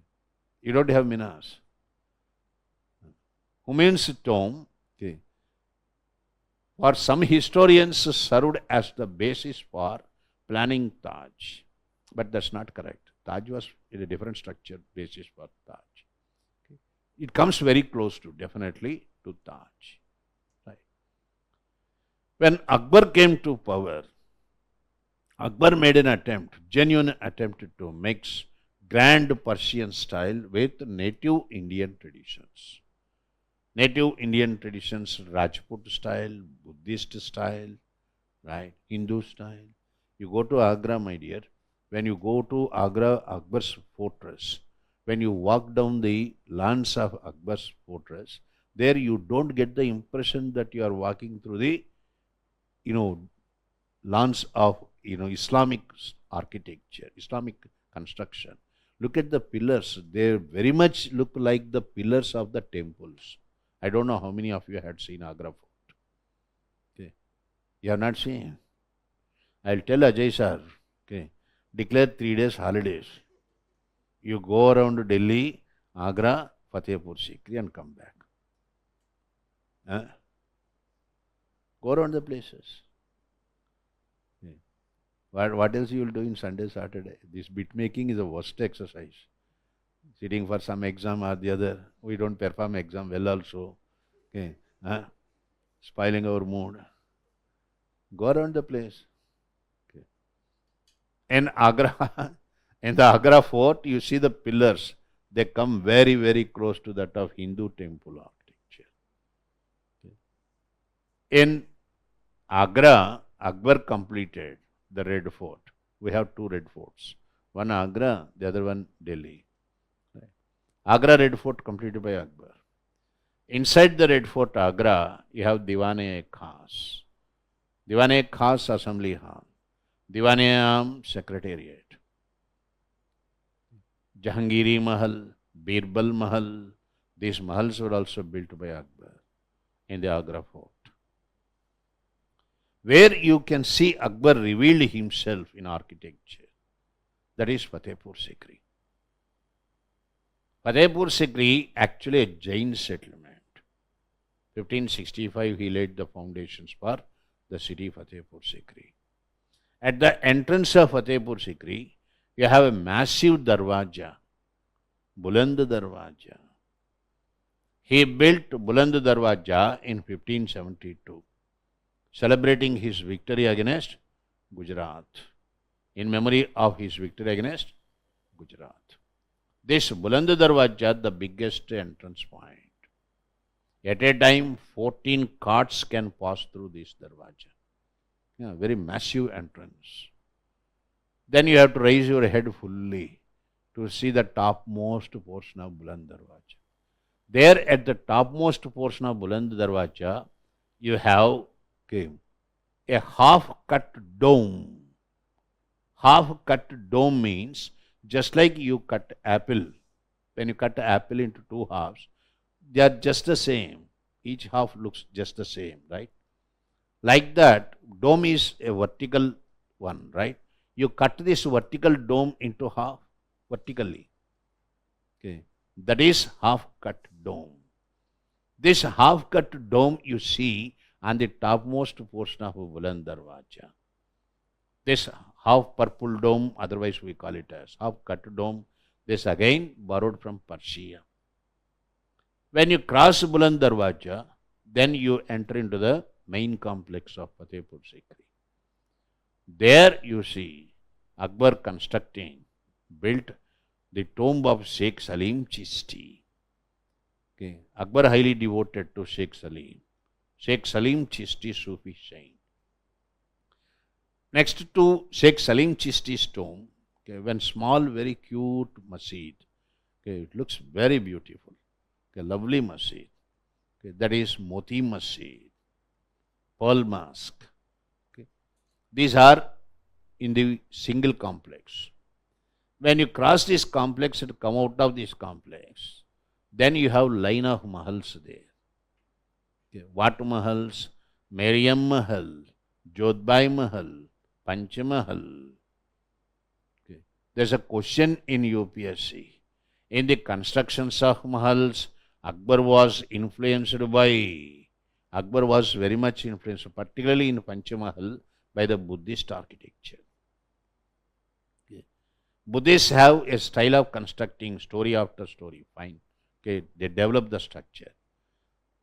You don't have minars. Humayun's tomb, okay, for some historians served as the basis for planning Taj. But that's not correct. Taj was in a different structure basis for Taj. Okay. It comes very close to, definitely, to Taj. Right. When Akbar came to power, Akbar made an attempt, genuine attempt to mix grand Persian style with native Indian traditions. Native Indian traditions, Rajput style, Buddhist style, right, Hindu style. You go to Agra, my dear, when you go to Agra, Akbar's fortress, when you walk down the lawns of Akbar's fortress, there you don't get the impression that you are walking through the, lawns of, Islamic architecture, Islamic construction. Look at the pillars. They very much look like the pillars of the temples. I don't know how many of you had seen Agra Fort. Okay. You have not seen? I'll tell Ajay sir, okay, declare 3 days holidays. You go around Delhi, Agra, Fatehpur Sikri and come back. Huh? Go around the places. Okay. What else you will do in Sunday, Saturday? This bit making is a worst exercise. Sitting for some exam or the other. We don't perform exam well also. Okay. Spoiling our mood. Go around the place. Okay. In Agra, in the Agra fort, you see the pillars. They come very, very close to that of Hindu temple architecture. Okay. In Agra, Akbar completed the Red Fort. We have 2 Red Forts. One Agra, the other one Delhi. Agra Red Fort completed by Akbar. Inside the Red Fort Agra, you have Diwan-e-Khas. Diwan-e-Khas Assembly Hall. Diwan-e-Am Secretariat. Jahangiri Mahal, Birbal Mahal. These mahals were also built by Akbar in the Agra Fort. Where you can see Akbar revealed himself in architecture. That is Fatehpur Sikri. Fatehpur Sikri, actually a Jain settlement. 1565 he laid the foundations for the city Fatehpur Sikri. At the entrance of Fatehpur Sikri, you have a massive darwaja, Buland Darwaja. He built Buland Darwaja in 1572, celebrating his victory against Gujarat, in memory of his victory against Gujarat. This Buland Darwaja, the biggest entrance point. At a time, 14 carts can pass through this Darwaja. Yeah, very massive entrance. Then you have to raise your head fully to see the topmost portion of Buland Darwaja. There at the topmost portion of Buland Darwaja, you have a half-cut dome. Half-cut dome means just like you cut apple. When you cut apple into 2 halves, they are just the same. Each half looks just the same, right? Like that, dome is a vertical one, right? You cut this vertical dome into half vertically. Okay. That is half-cut dome. This half-cut dome you see on the topmost portion of Buland Darwaja. This half purple dome, otherwise we call it as half-cut dome, this again borrowed from Persia. When you cross Buland Darwaja, then you enter into the main complex of Fatehpur Sikri. There you see Akbar built the tomb of Sheikh Salim Chishti. Okay. Akbar highly devoted to Sheikh Salim. Sheikh Salim Chishti Sufi saint. Next to Sheikh Salim Chishti's tomb, okay, one small, very cute masjid. Okay, it looks very beautiful. Okay, lovely masjid. Okay, that is Moti Masjid, Pearl Mosque. Okay. These are in the single complex. When you cross this complex and come out of this complex, then you have line of mahals there. Okay. What mahals? Mariam Mahal, Jodhbai Mahal, Panch Mahal. Okay. There's a question in UPSC. In the constructions of mahals, Akbar was very much influenced, particularly in Panch Mahal, by the Buddhist architecture. Buddhists have a style of constructing story after story. Fine. Okay, they develop the structure.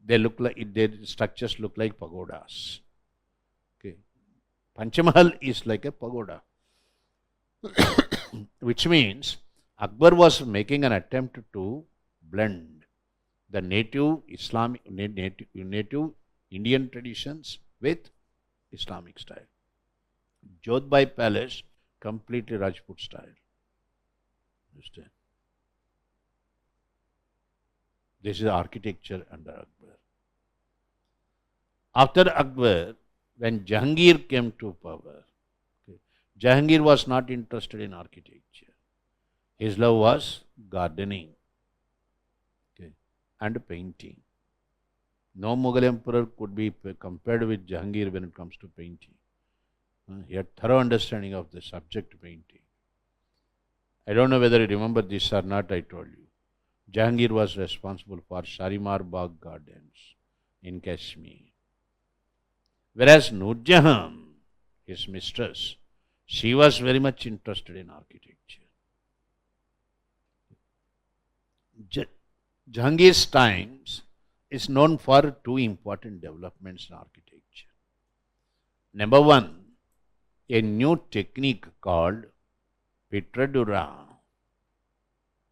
They look like their structures look like pagodas. Okay, Panchamahal is like a pagoda, which means Akbar was making an attempt to blend the native Islamic, native Indian traditions with Islamic style. Jodhbai Palace, completely Rajput style. Understand? This is architecture under Akbar. After Akbar, when Jahangir came to power, okay, Jahangir was not interested in architecture. His love was gardening, okay, and painting. No Mughal emperor could be compared with Jahangir when it comes to painting. He had thorough understanding of the subject painting. I don't know whether you remember this or not, I told you. Jahangir was responsible for Shalimar Bagh Gardens in Kashmir. Whereas Nur Jahan, his mistress, she was very much interested in architecture. Jahangir's times is known for two important developments in architecture. Number one, a new technique called Pitradura.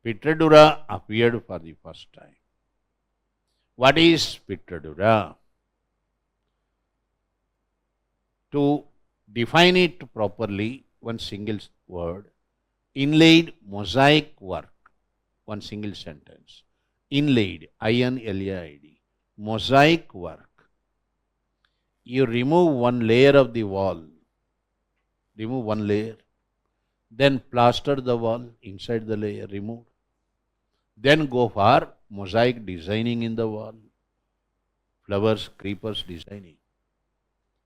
Pitradura appeared for the first time. What is Pitradura? To define it properly, one single word, inlaid mosaic work, one single sentence. Inlaid, I-N-L-A-I-D, mosaic work. You remove one layer of the wall, remove one layer, then plaster the wall inside the layer removed. Then go for mosaic designing in the wall, flowers, creepers designing.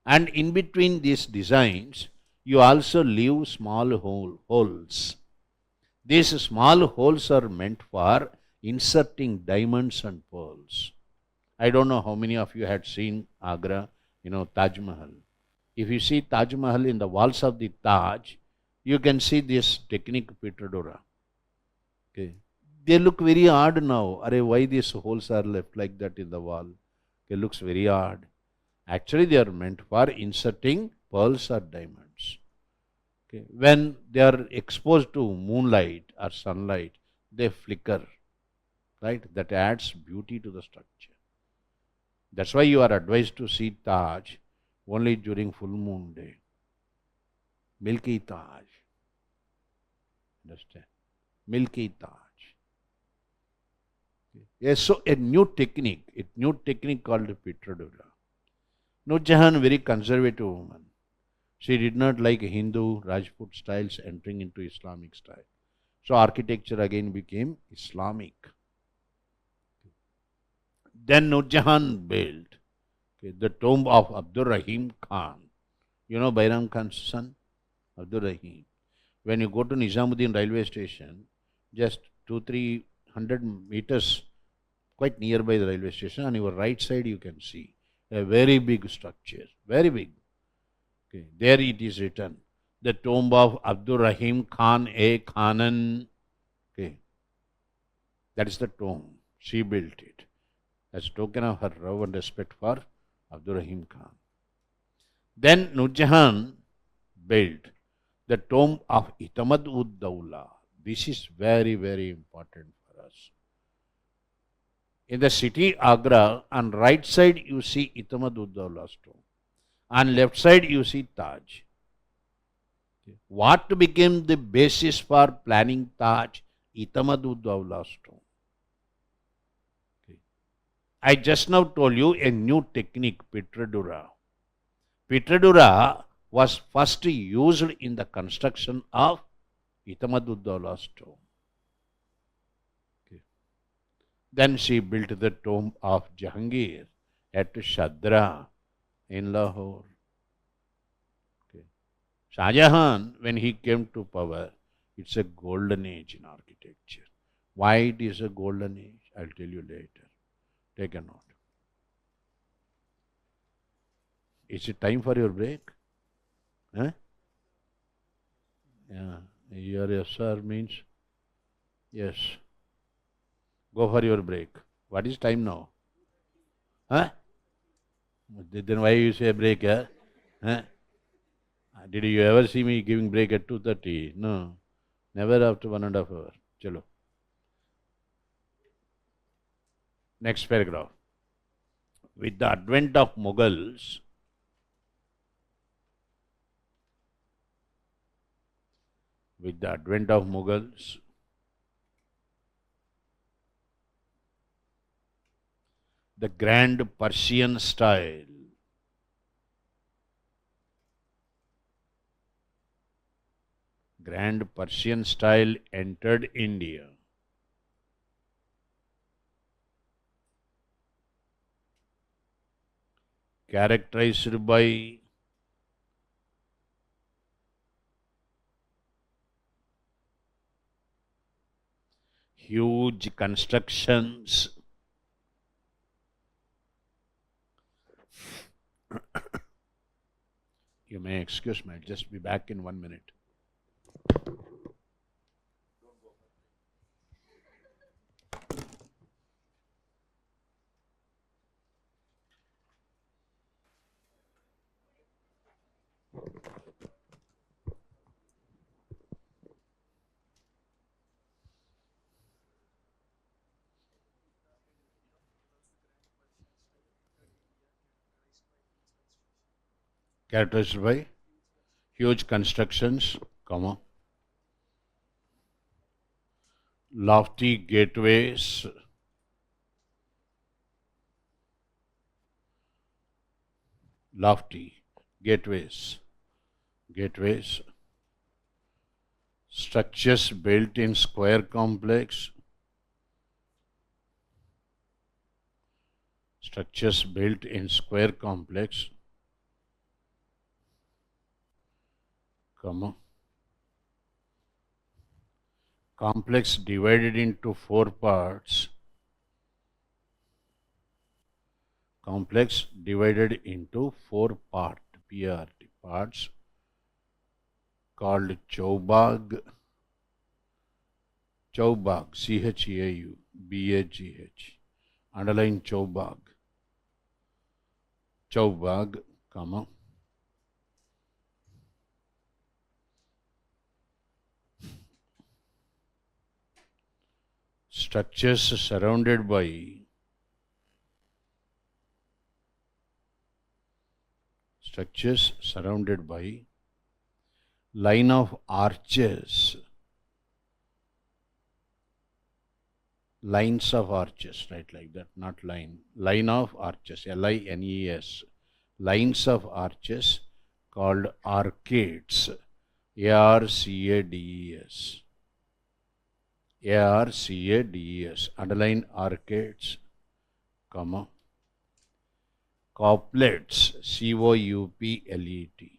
And in between these designs, you also leave small holes. These small holes are meant for inserting diamonds and pearls. I don't know how many of you had seen Agra, Taj Mahal. If you see Taj Mahal in the walls of the Taj, you can see this technique Pitradura. Okay. They look very odd now. Why these holes are left like that in the wall? It looks very odd. Actually, they are meant for inserting pearls or diamonds. Okay. When they are exposed to moonlight or sunlight, they flicker. Right? That adds beauty to the structure. That's why you are advised to see Taj only during full moon day. Milky Taj. Understand? Milky Taj. Yes, so a new technique called Pitradura. Nur Jahan, very conservative woman. She did not like Hindu Rajput styles entering into Islamic style. So architecture again became Islamic. Then Nur Jahan built the tomb of Abdur Rahim Khan. You know Bairam Khan's son? Abdur Rahim. When you go to Nizamuddin railway station, just 200-300 meters, quite nearby the railway station, on your right side you can see a very big structure, very big. Okay. There it is written, the tomb of Abdur Rahim Khan A. Khanan. Okay. That is the tomb. She built it as a token of her love and respect for Abdur Rahim Khan. Then Nur Jahan built the tomb of Itamad-ud-Dawla. This is very, very important for us. In the city Agra, on right side you see Itamad-ud-Dawla's tomb. On left side you see Taj. What became the basis for planning Taj? Itamad-ud-Dawla's tomb. I just now told you a new technique, Pitradura. Pitradura was first used in the construction of Itamad-ud-Dawla's tomb. Okay. Then she built the tomb of Jahangir at Shadra in Lahore. Okay. Shah Jahan, when he came to power, it's a golden age in architecture. Why it is a golden age? I'll tell you later. Take a note. Is it time for your break? Huh? Yeah. Your yes sir means yes. Go for your break. What is time now? Huh? Then why you say break? Huh? Did you ever see me giving break at 2:30? No. Never after 1.5 hours. Chalo. Next paragraph. With the advent of Mughals, the grand Persian style entered India. Characterized by huge constructions, you may excuse me, I'll just be back in 1 minute. Characterized by huge constructions, comma, lofty gateways, gateways, structures built in square complex, comma, complex divided into 4 parts, parts called Chaubag, Chaubag, underline Chaubag, comma, structures surrounded by line of arches, lines of arches, right, like that, not line of arches, LINES, lines of arches called arcades, ARCADES, underline arcades, comma, couplets, COUPLET,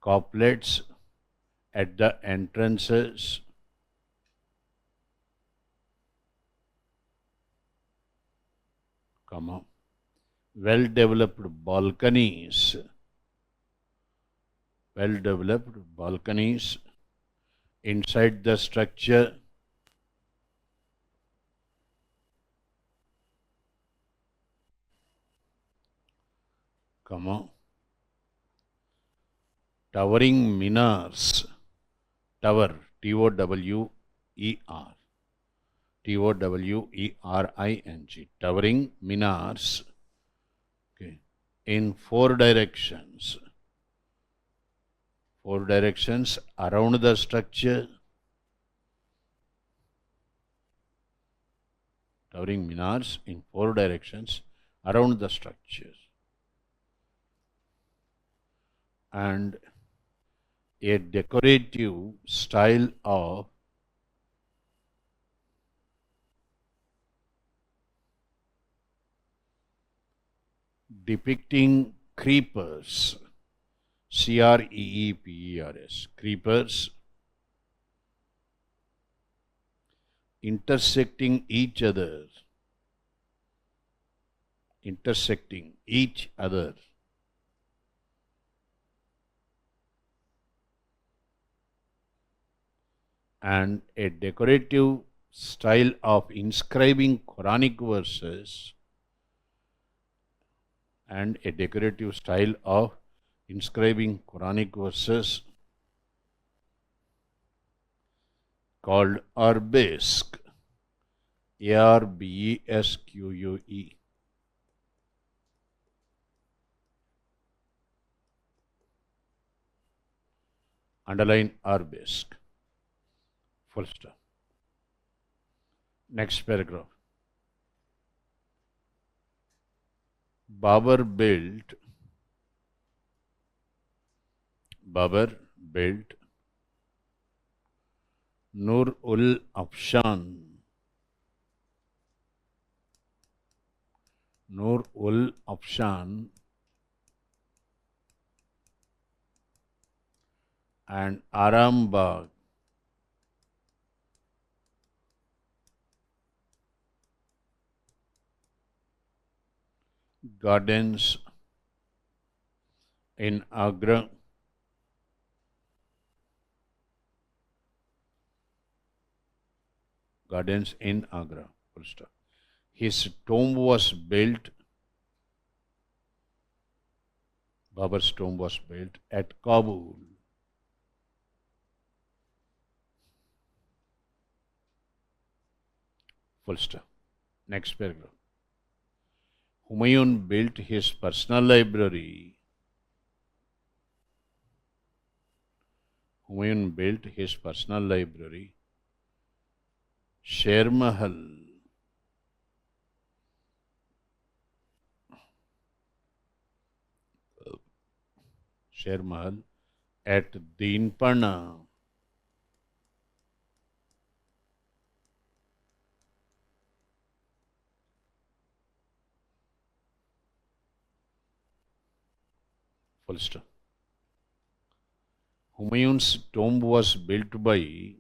couplets at the entrances, comma, well-developed balconies inside the structure, comma, towering minars, tower, TOWER, TOWERING, towering minars, okay, in 4 directions around the structure, towering minars in 4 directions around the structure, and a decorative style of depicting creepers, CREEPERS, creepers, intersecting each other, and a decorative style of inscribing Quranic verses called arabesque, Arbesque. Underline arabesque. Full stop. Next paragraph. Babur built Nur-ul-Afshan and Arambagh gardens in Agra Full stop. His tomb was built, Babur's tomb was built at Kabul. Full stop. Next paragraph. Humayun built his personal library. Sher Mahal at Deenpana. Full stop. Humayun's tomb was built by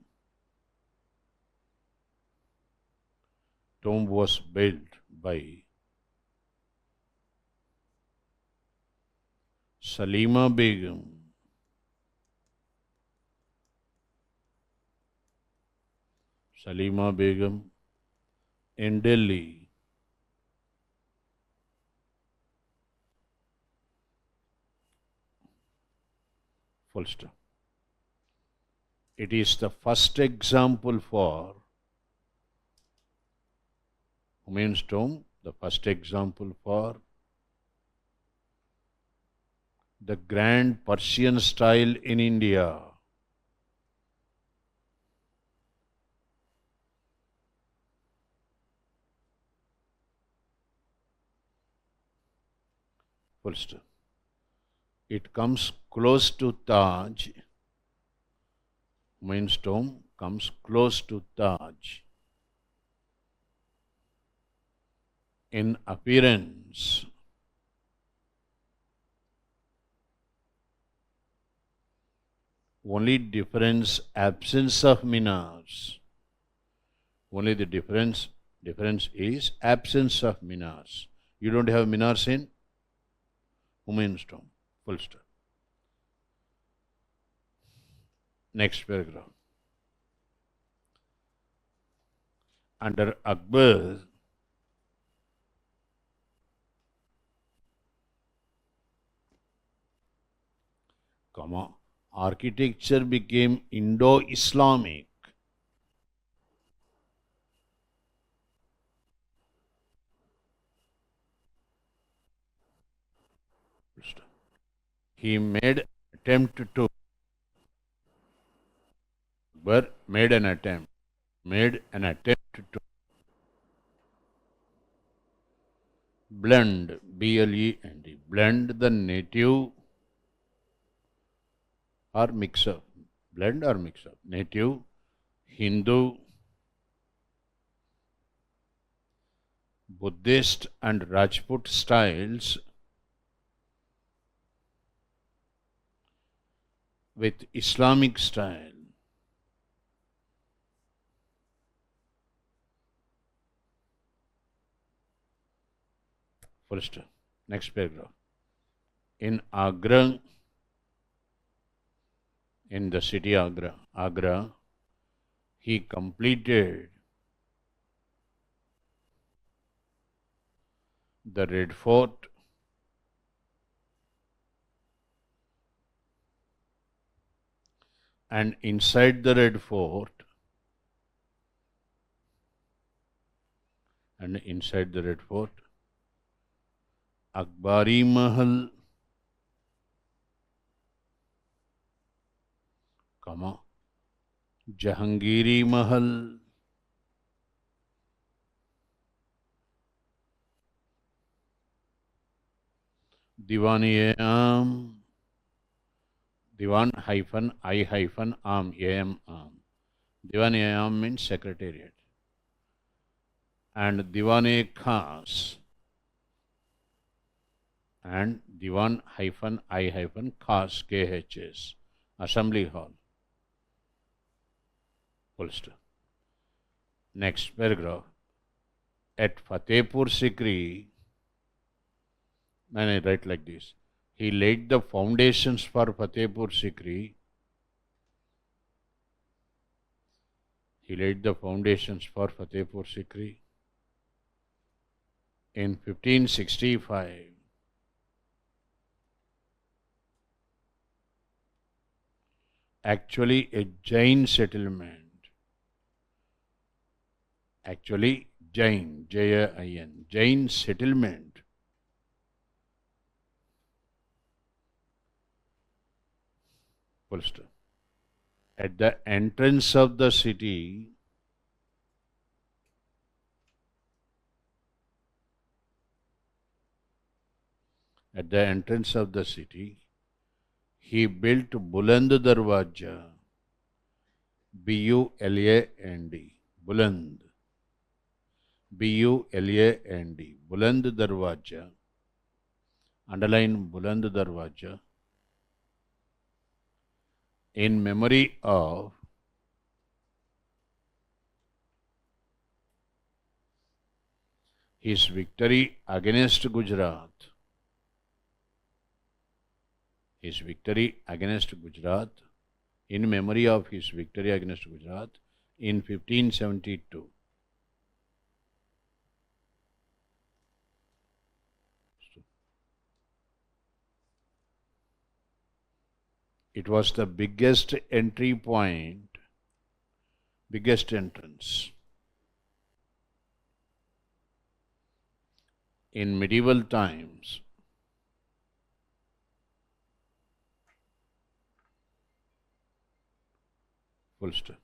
Salima Begum in Delhi. Full stop. It is the first example for Humayun's tomb, the first example for the grand Persian style in India. Full stop. It comes close to Taj. Humayun's tomb comes close to Taj in appearance. Only difference, absence of minars. Only the difference is absence of minars. You don't have minars in Humayun's tomb. Full stop. Next paragraph. Under Akbar, architecture became Indo-Islamic. He made an attempt to blend, B-L-E-N-D, blend the native or mix up, native, Hindu, Buddhist and Rajput styles with Islamic style. First, next paragraph. In Agra, in the city Agra, he completed the Red Fort and inside the Red Fort Akbari Mahal, Jahangiri Mahal, Diwan-i-Am, Diwan-I-Am, Diwan-i-Am means secretariat, and Diwan-e-Khas and Diwan-I-Khas, KHS, Assembly Hall. Full stop. Next paragraph. At Fatehpur Sikri, I write like this. He laid the foundations for Fatehpur Sikri. In 1565. Actually a Jain settlement. Jain, J-A-I-N, Jain settlement. Full stop. At the entrance of the city, he built Buland Darwaja, B-U-L-A-N-D, Buland, B-U-L-A-N-D, Buland Darwaja, underline Buland Darwaja, in memory of his victory against Gujarat. In memory of his victory against Gujarat in 1572. It was the biggest entry point, biggest entrance. In medieval times, full stop.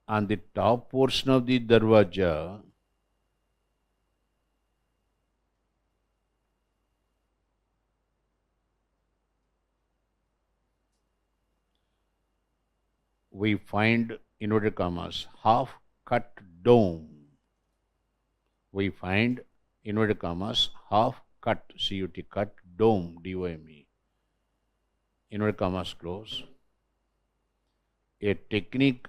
On the top portion of the darwaja, we find, inverted commas, half-cut dome. We find, inverted commas, half-cut, C-U-T, cut, dome, D-O-M-E. Inverted commas close. A technique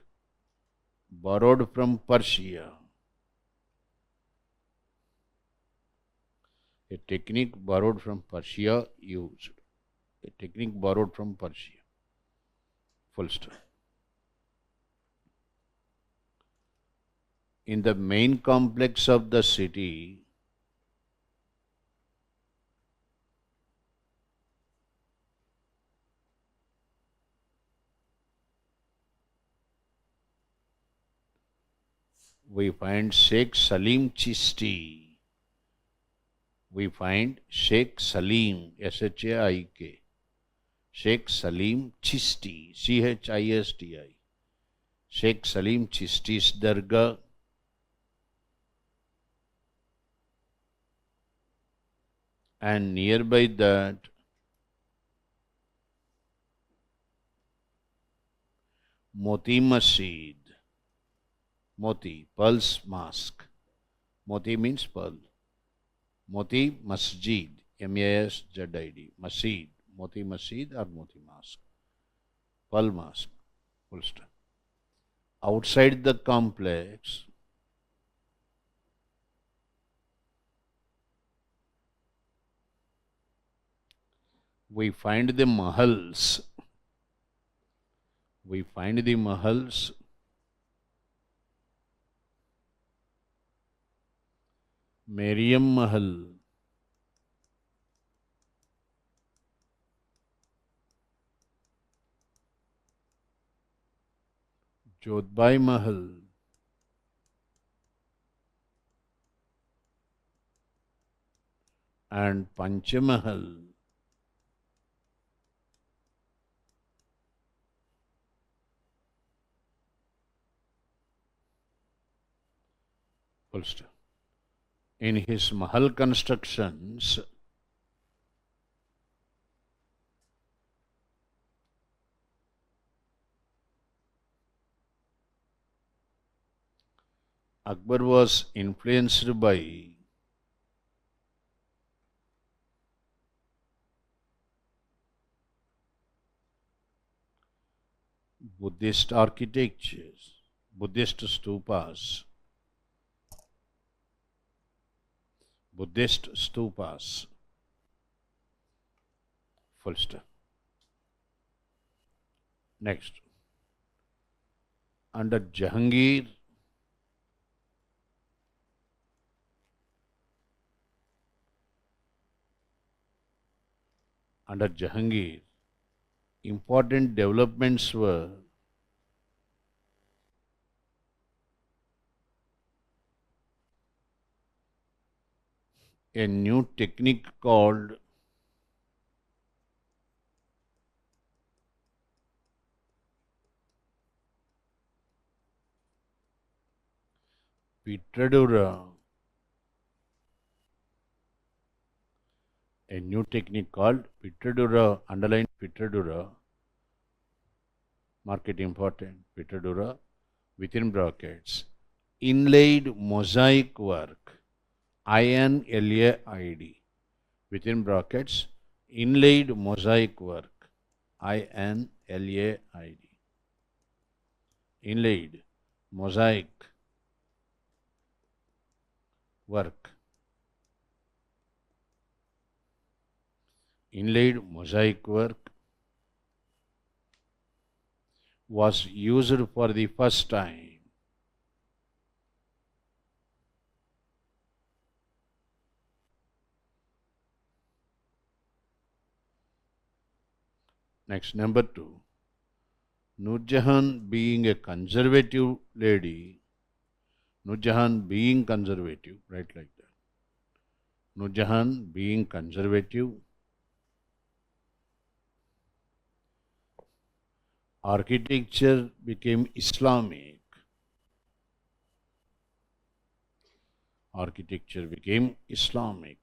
borrowed from Persia. A technique borrowed from Persia used. A technique borrowed from Persia. Full stop. In the main complex of the city, we find Sheikh Salim Chishti. We find Sheikh Salim, S-H-A-I-K. Sheikh Salim Chishti, C-H-I-S-T-I. Sheikh Salim Chishti's Dargah. And nearby that, Moti Masjid. Moti, pearl's mosque. Moti means pearl. Moti Masjid, M-A-S-Z-I-D, Masjid, Moti Masjid or Moti Mosque, Pearl Mosque, full stop. Outside the complex, we find the mahals. Mariam Mahal, Jodhbai Mahal, and Panchamahal. Full stop. In his Mahal constructions, Akbar was influenced by Buddhist architectures, Buddhist stupas, Buddhist stupas. Full stop. Next, under Jahangir, important developments were a new technique called Pitradura, underline Pitradura, mark it important, Pitradura, within brackets, inlaid mosaic work, INLAID, within brackets, inlaid mosaic work, INLAID, inlaid mosaic work, inlaid mosaic work was used for the first time Next, number 2. Nurjahan being a conservative lady, Nurjahan being conservative, right like that. Nurjahan being conservative, architecture became Islamic. Architecture became Islamic.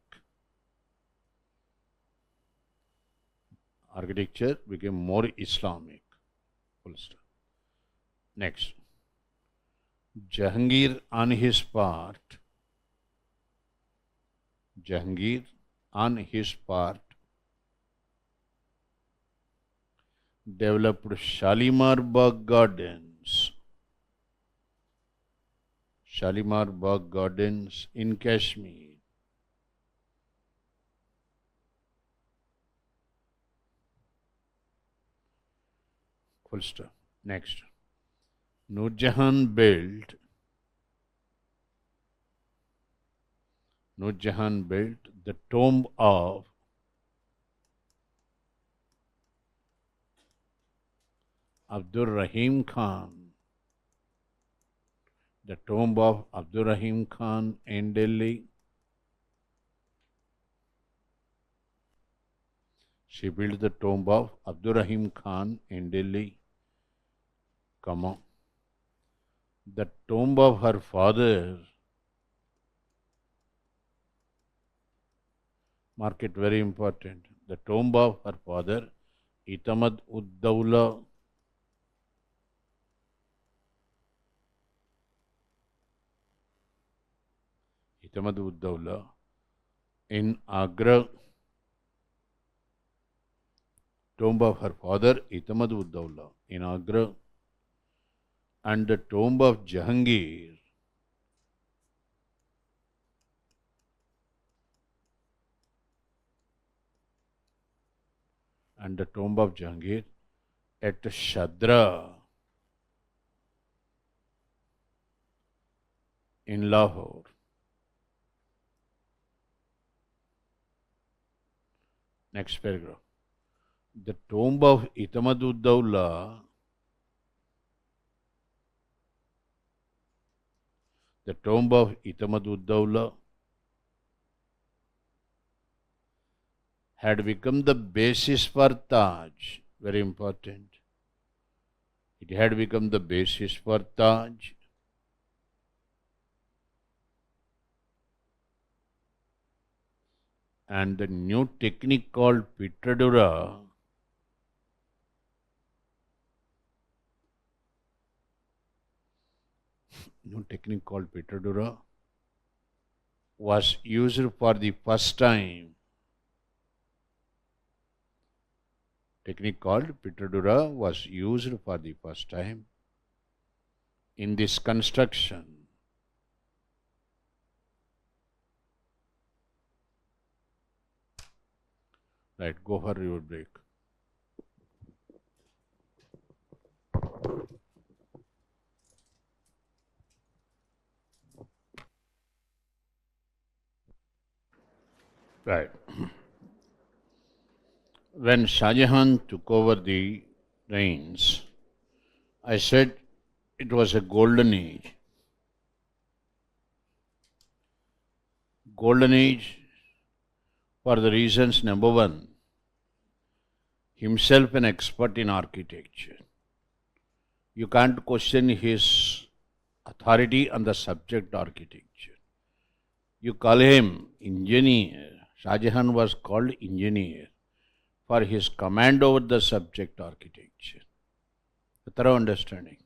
Architecture became more Islamic. Full stop. Next, Jahangir on his part developed Shalimar Bagh Gardens in Kashmir. Full stop. Next, Nurjahan built the tomb of Abdur Rahim Khan. The tomb of Abdur Rahim Khan in Delhi. She built the tomb of Abdur Rahim Khan in Delhi. Come on. The tomb of her father, mark it very important, the tomb of her father, Itamad ud-Dawla, in Agra. Tomb of her father, Itamad ud-Dawla, in Agra, and the tomb of Jahangir at Shadra in Lahore. Next paragraph. The tomb of Itamadud-Dawla, had become the basis for Taj. Very important. It had become the basis for Taj. And the new technique called Pitadura was used for the first time. Technique called Pitadura was used for the first time in this construction. Right, go for your break. Right. When Shah Jahan took over the reins, I said it was a golden age. Golden age for the reasons: number one, himself an expert in architecture. You can't question his authority on the subject architecture. You call him engineer. Shah Jahan was called engineer for his command over the subject architecture. A thorough understanding.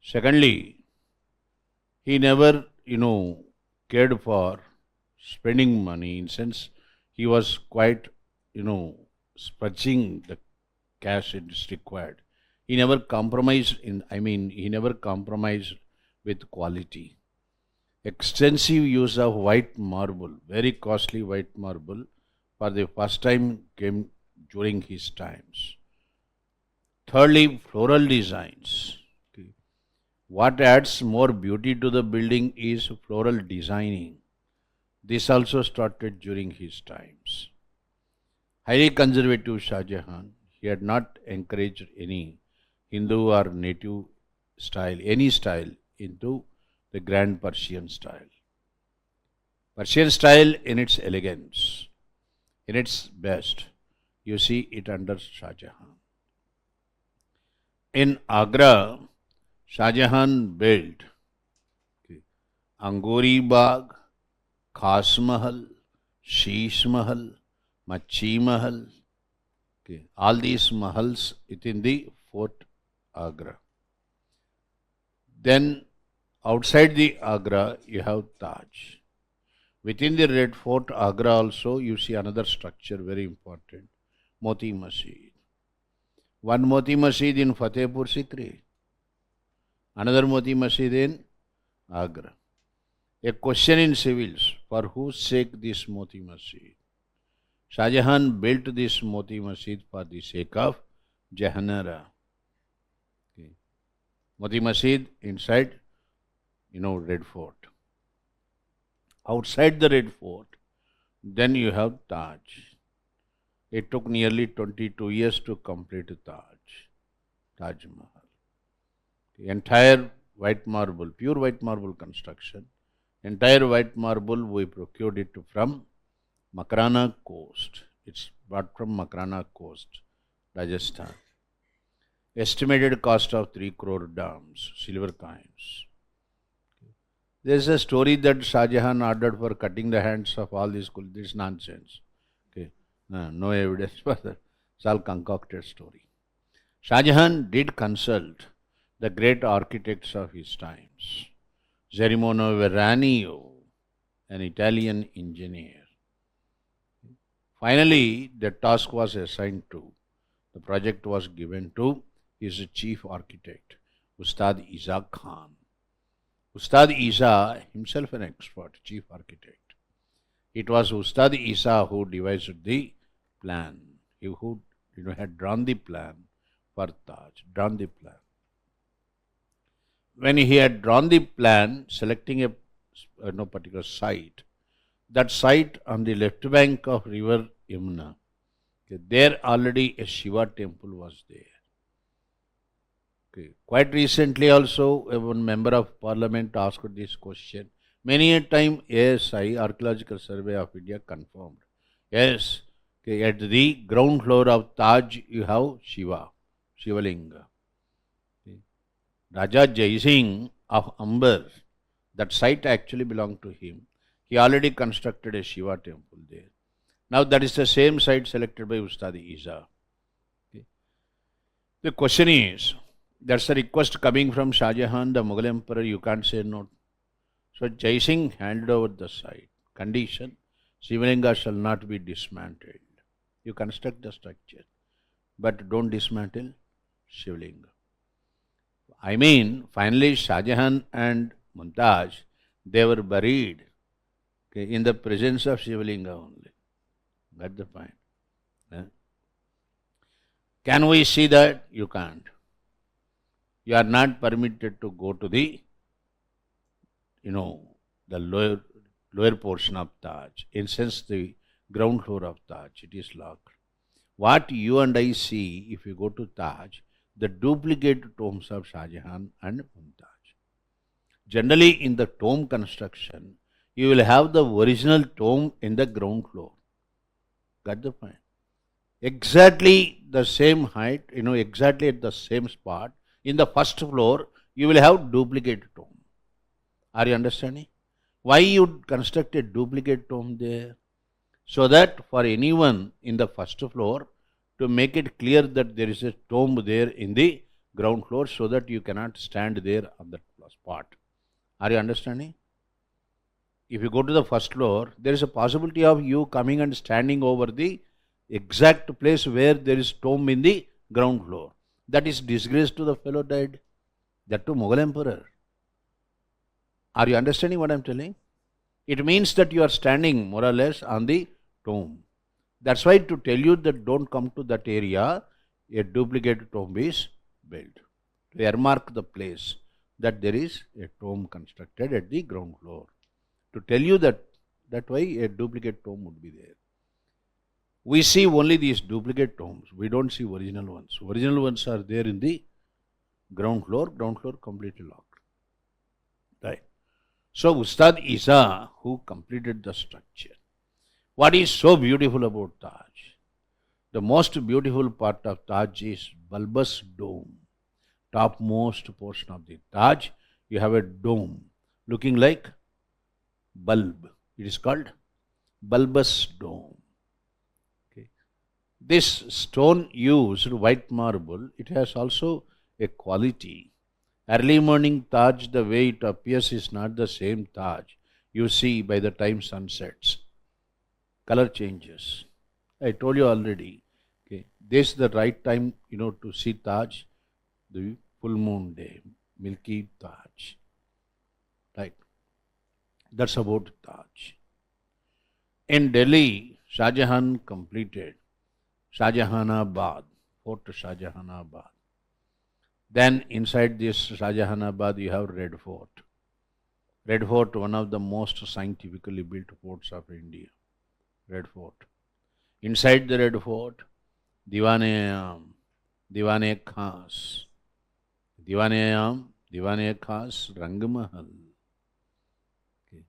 Secondly, he never, cared for spending money, in sense he was quite, spurging the cash it is required. He never compromised with quality. Extensive use of white marble, very costly white marble, for the first time came during his times. Thirdly, floral designs. What adds more beauty to the building is floral designing. This also started during his times. Highly conservative Shah Jahan, he had not encouraged any Hindu or native style, any style, into the grand Persian style. Persian style in its elegance, in its best, you see it under Shah Jahan. In Agra, Shah Jahan built Anguri Bagh, Khas Mahal, Sheesh Mahal, Machi Mahal. All these mahals within the Fort Agra. Then outside the Agra, you have Taj. Within the Red Fort Agra also, you see another structure, very important, Moti Masjid. One Moti Masjid in Fatehpur Sikri, another Moti Masjid in Agra. A question in civils: for whose sake this Moti Masjid? Shah Jahan built this Moti Masjid for the sake of Jahanara. Moti Masjid inside, Red Fort. Outside the Red Fort, then you have Taj. It took nearly 22 years to complete Taj Mahal. The entire white marble, pure white marble construction, entire white marble we procured it from Makrana coast. It's brought from Makrana coast, Rajasthan. Estimated cost of 3 crore dams, silver coins. There is a story that Shah Jahan ordered for cutting the hands of all these schools. This is nonsense. No evidence for that. It's all concocted story. Shah Jahan did consult the great architects of his times. Gerimono Veranio, an Italian engineer. Finally, the task was assigned to, the project was given to his chief architect, Ustad Isa Khan. Ustad Isa, himself an expert, chief architect. It was Ustad Isa who devised the plan. He who had drawn the plan for Taj, When he had drawn the plan, selecting a particular site, that site on the left bank of river Yamuna, Okay, there already a Shiva temple was there. Okay. Quite recently also, one member of parliament asked this question. Many a time, ASI, Archaeological Survey of India, confirmed. Yes, okay, at the ground floor of Taj, you have Shiva, Shivalinga. Okay. Raja Jai Singh of Amber, that site actually belonged to him. He already constructed a Shiva temple there. Now that is the same site selected by Ustad Isa. Okay. The question is, that's a request coming from Shah Jahan, the Mughal emperor, you can't say no. So Jai Singh handed over the site. Condition, Shivalinga shall not be dismantled. You construct the structure, but don't dismantle Shivalinga. I mean, finally Shah Jahan and Mumtaz, they were buried, okay, in the presence of Shivalinga only. That's the point. Yeah. Can we see that? You can't. You are not permitted to go to the, the lower portion of Taj. In sense, the ground floor of Taj, it is locked. What you and I see, if you go to Taj, the duplicate tombs of Shah Jahan and Mumtaz. Generally, in the tomb construction, you will have the original tomb in the ground floor. Got the point? Exactly the same height, exactly at the same spot. In the first floor, you will have duplicate tomb. Are you understanding? Why you construct a duplicate tomb there? So that for anyone in the first floor, to make it clear that there is a tomb there in the ground floor, so that you cannot stand there on that spot. Are you understanding? If you go to the first floor, there is a possibility of you coming and standing over the exact place where there is tomb in the ground floor. That is disgrace to the fellow dead, that to Mughal emperor. Are you understanding what I am telling? It means that you are standing more or less on the tomb. That's why to tell you that don't come to that area, a duplicate tomb is built. To earmark the place that there is a tomb constructed at the ground floor. To tell you that way a duplicate tomb would be there. We see only these duplicate tombs. We don't see original ones. Original ones are there in the ground floor completely locked. Right. So Ustad Isa, who completed the structure. What is so beautiful about Taj? The most beautiful part of Taj is bulbous dome. Topmost portion of the Taj, you have a dome looking like bulb. It is called bulbous dome. Okay. This stone used, white marble, it has also a quality. Early morning Taj, the way it appears is not the same Taj you see by the time sun sets. Color changes. I told you already. Okay, this is the right time, to see Taj, the full moon day, milky Taj. Right. That's about Taj. In Delhi, Shah Jahan completed Shah Jahanabad, Fort Shah Jahanabad. Then inside this Shah Jahanabad, you have Red Fort. Red Fort, one of the most scientifically built forts of India. Red Fort. Inside the Red Fort, Diwane Khas. Diwane Khas, Rangmahal. Okay.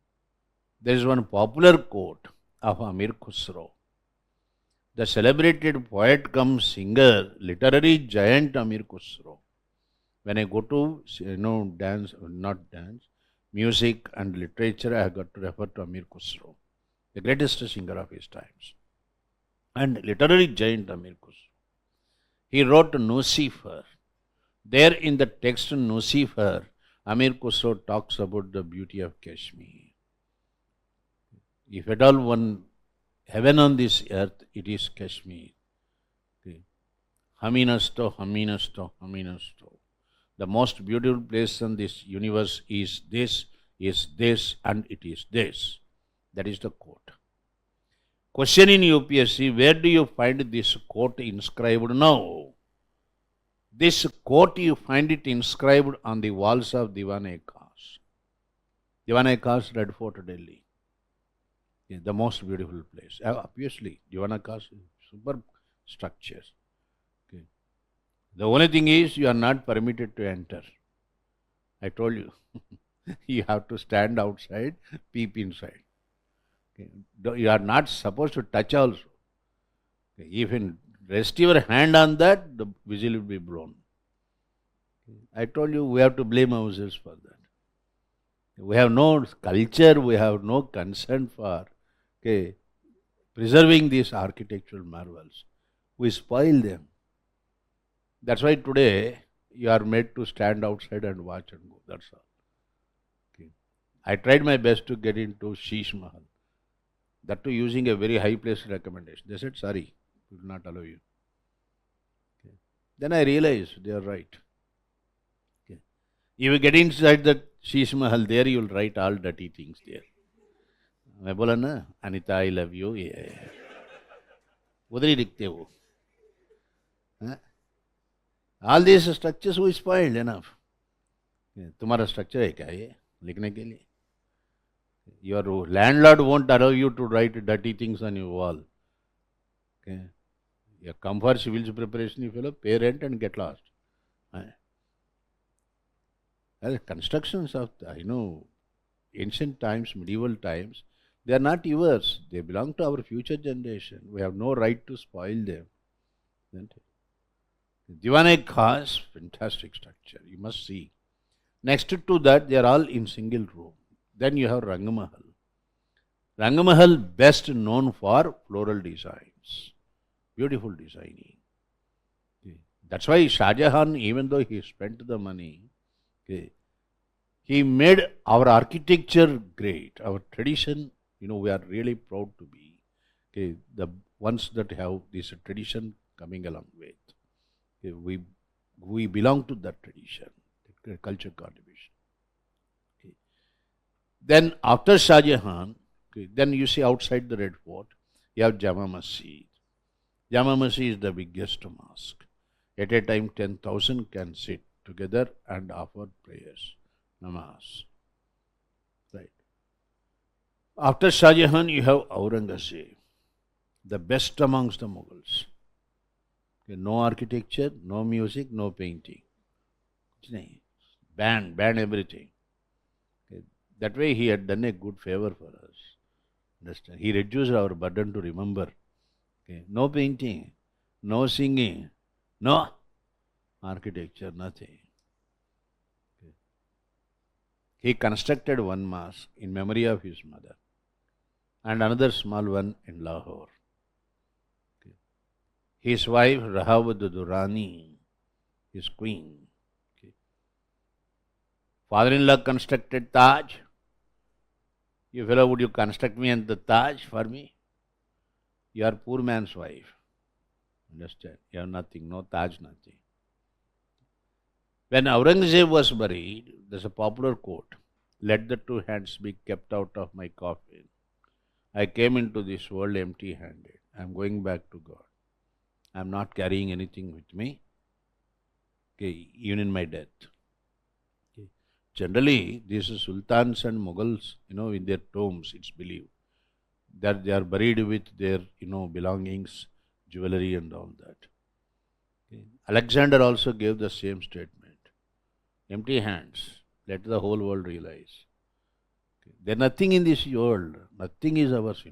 There is one popular quote of Amir Khusro. The celebrated poet cum singer, literary giant Amir Khusro. When I go to, music and literature, I have got to refer to Amir Khusro, the greatest singer of his times. And literary giant Amir Khusro. He wrote Nucifer. There in the text Nucifer, Amir Khusro talks about the beauty of Kashmir. If at all one heaven on this earth, it is Kashmir. Okay. Haminasto. The most beautiful place in this universe is this, and it is this. That is the quote. Question in UPSC, where do you find this quote inscribed now? This quote, you find it inscribed on the walls of Diwane Khas. Diwane Khas, Red Fort, Delhi. Is the most beautiful place. Obviously, Diwane Khas is super structure. Okay. The only thing is you are not permitted to enter. I told you. You have to stand outside, peep inside. Okay. You are not supposed to touch also. Okay. If you rest your hand on that, the whistle will be blown. Okay. I told you we have to blame ourselves for that. We have no culture, we have no concern for preserving these architectural marvels. We spoil them. That's why today you are made to stand outside and watch and go. That's all. Okay. I tried my best to get into Sheesh Mahal. That too using a very high place recommendation. They said, sorry, we will not allow you. Okay. Then I realized they are right. Okay. If you get inside that Sheesh Mahal, there you will write all dirty things there. मैं बोला ना Anita I love you ये उधर ही लिखते वो. All these structures we spoiled enough. तुम्हारा structure है क्या ये लिखने के लिए? Your landlord won't allow you to write dirty things on your wall. Okay. You come for civil preparation, you will pay rent and get lost. Constructions of ancient times, medieval times, they are not yours. They belong to our future generation. We have no right to spoil them. Divan-e-Khas, fantastic structure. You must see. Next to that, they are all in single room. Then you have Rangamahal. Rangamahal best known for floral designs. Beautiful designing. That's why Shah Jahan, even though he spent the money, he made our architecture great. Our tradition, we are really proud to be the ones that have this tradition coming along with. We belong to that tradition, culture contribution. Then after Shah Jahan, then you see outside the Red Fort, you have Jama Masjid. Jama Masjid is the biggest mosque. At a time, 10,000 can sit together and offer prayers, namaz. Right. After Shah Jahan, you have Aurangzeb, the best amongst the Mughals. No architecture, no music, no painting. Ban everything. That way he had done a good favor for us. Understand? He reduced our burden to remember. No painting, no singing, no architecture, nothing. He constructed one mosque in memory of his mother and another small one in Lahore. His wife Rahab Durrani, his queen. Father-in-law constructed Taj. You fellow, would you construct me and the Taj for me? You are poor man's wife. Understand? You have nothing, no Taj, nothing. When Aurangzeb was buried, there's a popular quote, "Let the two hands be kept out of my coffin. I came into this world empty-handed. I am going back to God. I am not carrying anything with me, even in my death." Generally, these sultans and Mughals, in their tombs, it's believed that they are buried with their, belongings, jewelry and all that. Alexander also gave the same statement. Empty hands, let the whole world realize. There's nothing in this world, nothing is ours,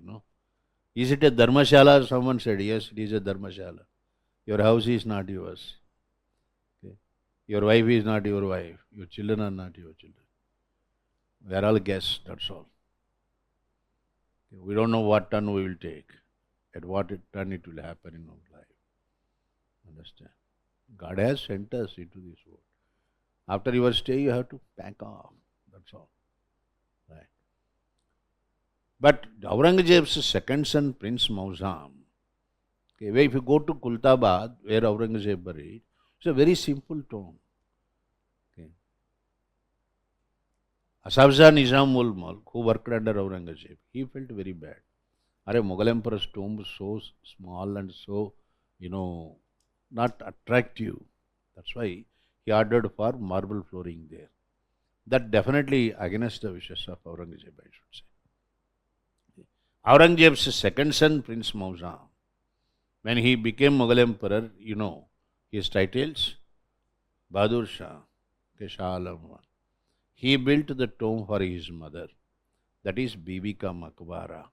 Is it a dharmashala? Someone said, yes, it is a dharmashala. Your house is not yours. Your wife is not your wife. Your children are not your children. We are all guests, that's all. We don't know what turn we will take, at what turn it will happen in our life. Understand? God has sent us into this world. After your stay, you have to pack off. That's all. Right. But Aurangzeb's second son, Prince Mauzam, if you go to Kultabad, where Aurangzeb buried, it's a very simple tomb. Asaf Shah Nizam ul Mulk, who worked under Aurangzeb, he felt very bad. Mughal Emperor's tomb was so small and so, not attractive. That's why he ordered for marble flooring there. That definitely against the wishes of Aurangzeb, I should say. Aurangzeb's second son, Prince Mauzam, When he became Mughal emperor, you know his titles? Bahadur Shah, Shah Alam I. He built the tomb for his mother. That is Bibi ka Maqbara.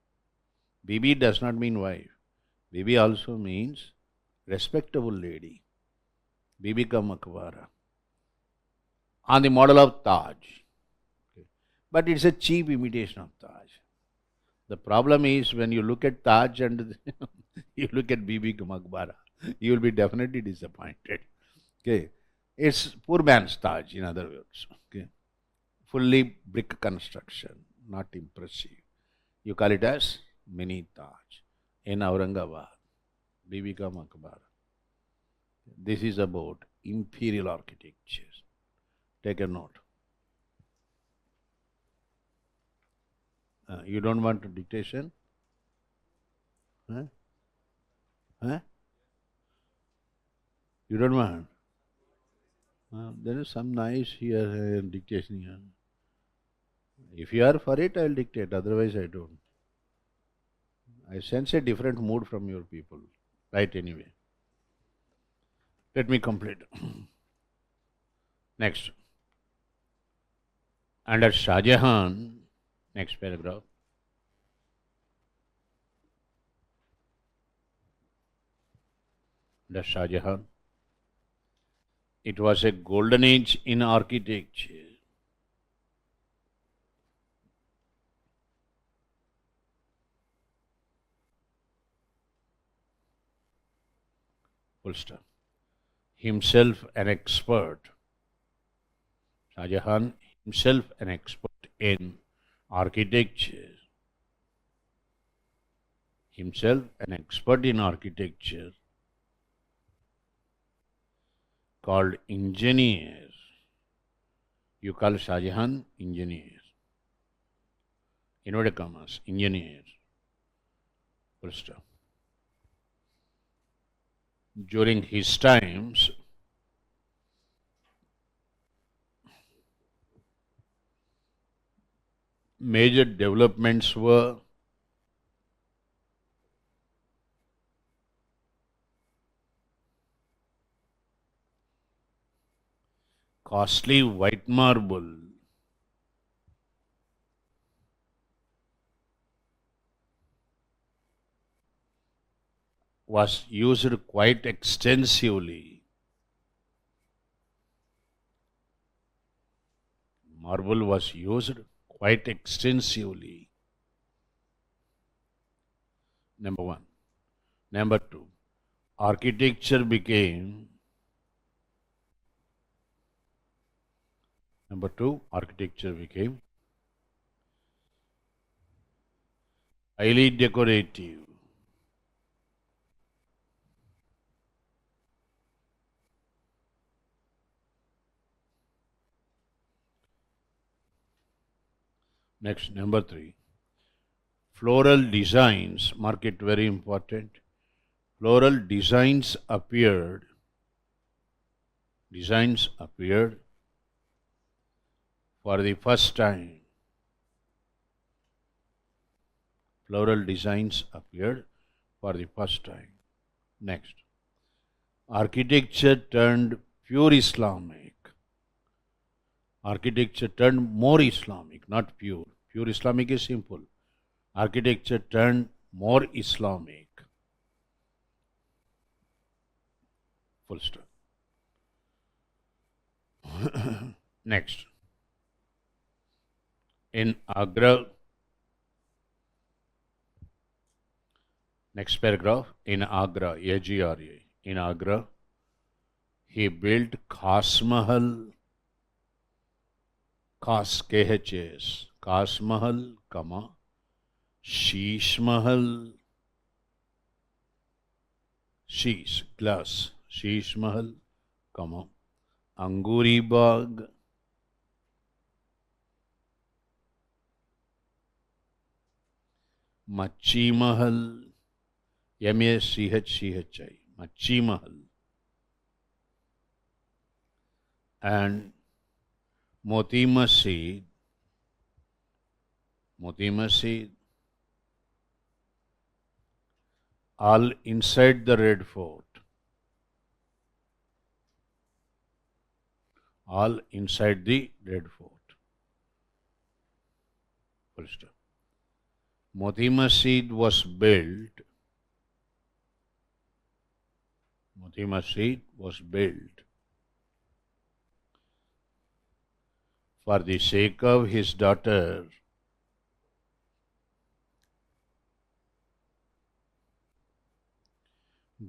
Bibi does not mean wife. Bibi also means respectable lady. Bibi ka Maqbara. On the model of Taj. But it's a cheap imitation of Taj. The problem is when you look at Taj and you look at Bibi ka Maqbara, you will be definitely disappointed. Okay. It's poor man's Taj, in other words. Okay. Fully brick construction, not impressive. You call it as mini Taj in Aurangabad, Bibi ka Maqbara. This is about imperial architecture. Take a note. You don't want a dictation? Huh? Huh? You don't want? There is some noise here dictation here. If you are for it, I will dictate. Otherwise, I don't. I sense a different mood from your people. Right, anyway. Let me complete. Next. Under Shah Jahan, next paragraph. Under Shah Jahan, it was a golden age in architecture. Full stop. Himself an expert. Shah Jahan, himself an expert in architecture. Himself an expert in architecture, called engineer. You call Shah Jahan engineer. Inverted commas, engineer. Full stop. During his times, major developments were costly white marble, was used quite extensively. Marble was used quite extensively. Number one. Number two, architecture became highly decorative. Next, number three, floral designs, mark it very important. Floral designs appeared for the first time. Floral designs appeared for the first time. Next, architecture turned pure Islamic. Architecture turned more Islamic, not pure. Pure Islamic is simple. Architecture turned more Islamic. Full stop. Next. In Agra, next paragraph, in Agra, A-G-R-A, in Agra, he built Khas Mahal, Khas, K-H-A-S, Khas Mahal, comma, Sheesh Mahal, Sheesh, glass, Sheesh Mahal, comma, Anguri Bagh, Machi Mahal, M-A-C-H-C-H-I, Machi Mahal, and Moti Masjid, all inside the Red Fort. All inside the Red Fort. Full stop. Moti Masjid was built. Moti Masjid was built for the sake of his daughter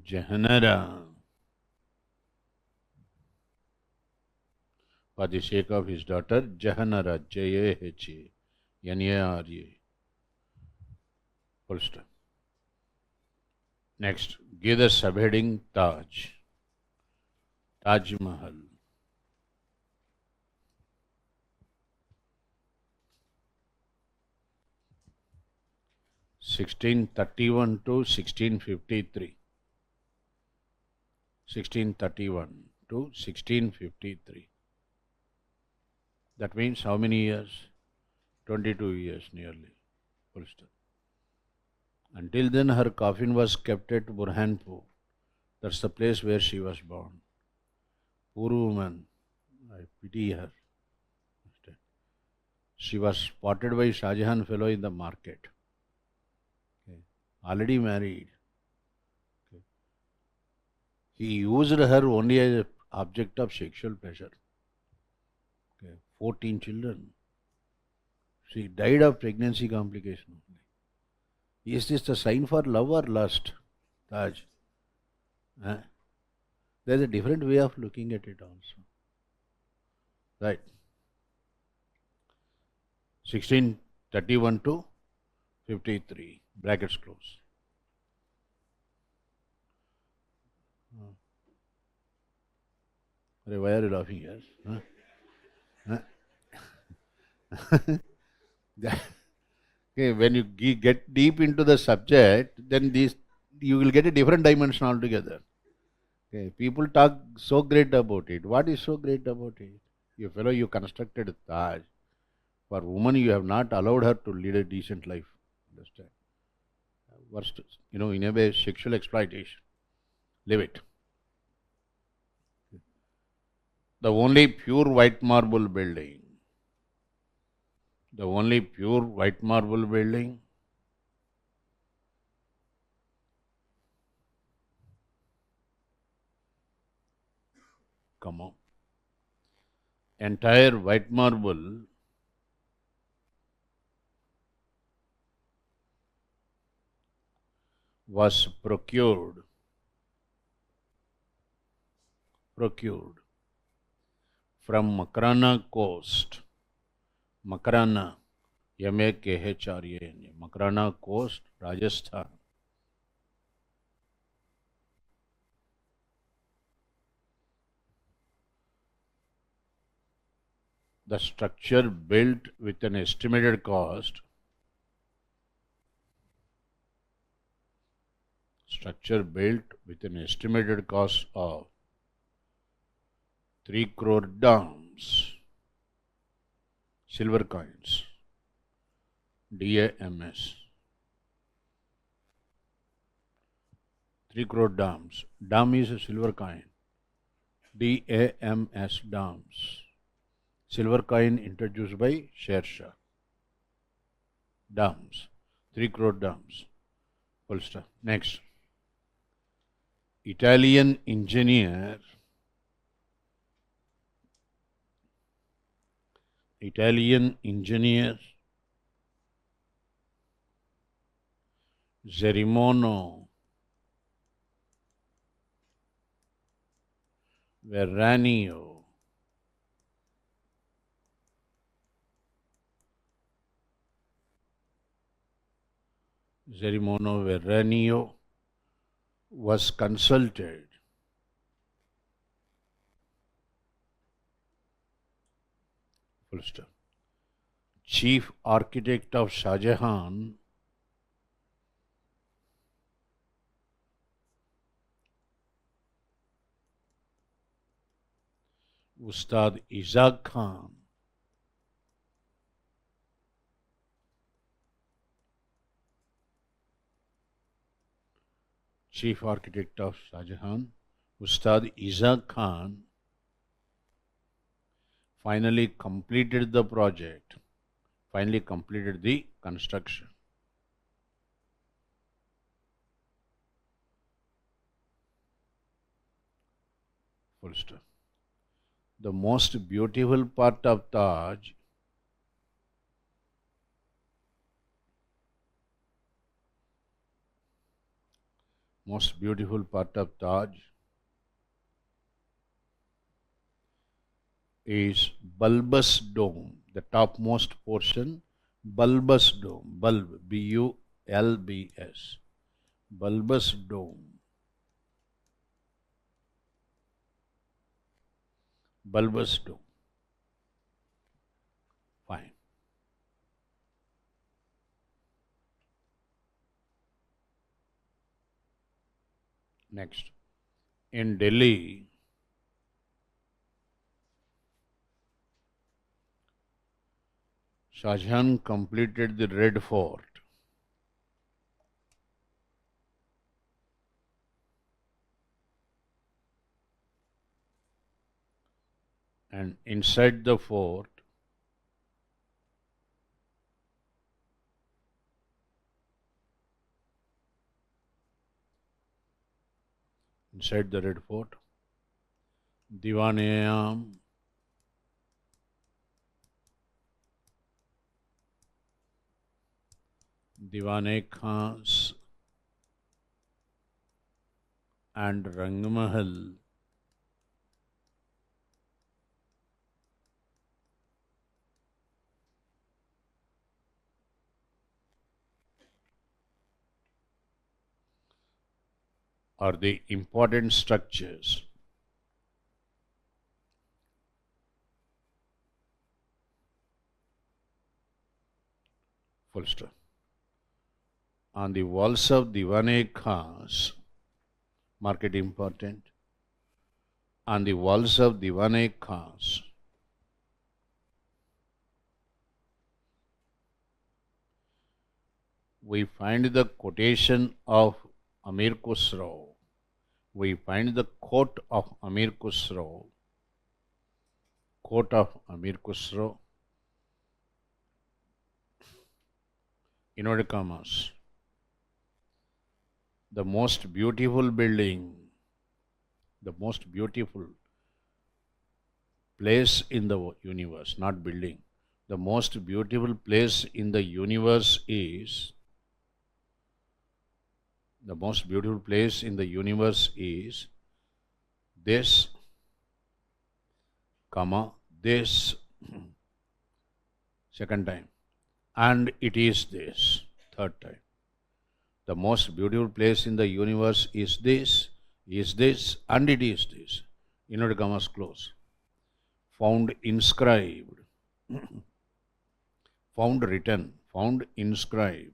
Jahanara. For the sake of his daughter Jahanara, Jahanara. Full stop. Next, give the subheading Taj. Taj Mahal. (1631 to 1653). 1631 to 1653. That means how many years? 22 years nearly. Full stop. Until then, her coffin was kept at Burhanpur. That's the place where she was born. Poor woman, I pity her. She was spotted by Shah Jahan fellow in the market. Okay. Already married. Okay. He used her only as an object of sexual pleasure. Okay. 14 children. She died of pregnancy complication. Is this the sign for love or lust, Taj? There's a different way of looking at it also. Right. 1631 to 53. Brackets close. Why are you laughing here? Okay, when you get deep into the subject, then you will get a different dimension altogether. Okay, people talk so great about it. What is so great about it? You fellow, you constructed a Taj. For woman, you have not allowed her to lead a decent life. Understand? Worst, in a way, sexual exploitation. Leave it. The only pure white marble building. The only pure white marble building. Come on. Entire white marble was procured from Makrana coast. Makrana, Makrana, Makrana coast, Rajasthan. The structure built with an estimated cost of 3 crore dams, silver coins, DAMS. 3 crore dams. Dam is a silver coin. DAMS, dams. Silver coin introduced by Sher Shah. Dams. 3 crore dams. Full stop. Next. Italian engineer Gerimono Verranio was consulted full stop. Chief architect of Shah Jahan Ustad Ishaq Khan chief architect of Shah Jahan, Ustad Isa Khan, finally completed the project, finally completed the construction. Full stop. The most beautiful part of Taj is bulbous dome, the topmost portion, bulbous dome, bulb, B-U-L-B-S, bulbous dome, bulbous dome. Fine. Next, in Delhi, Shah Jahan completed the Red Fort. And inside the fort, inside the Red Fort, Diwan-e-Am, Diwan-e-Khans and Rangmahal are the important structures. Full stop. On the walls of Diwan-e-Khans, mark it important, on the walls of Diwan-e-Khans, we find the quotation of Amir Khusro. We find the quote of Amir Khusro. Quote of Amir Khusro. Inverted commas. The most beautiful building, the most beautiful place in the universe, not building. The most beautiful place in the universe is, the most beautiful place in the universe is this, comma, this, second time, and it is this, third time. The most beautiful place in the universe is this, and it is this. Inverted commas close. Found inscribed, found written, found inscribed.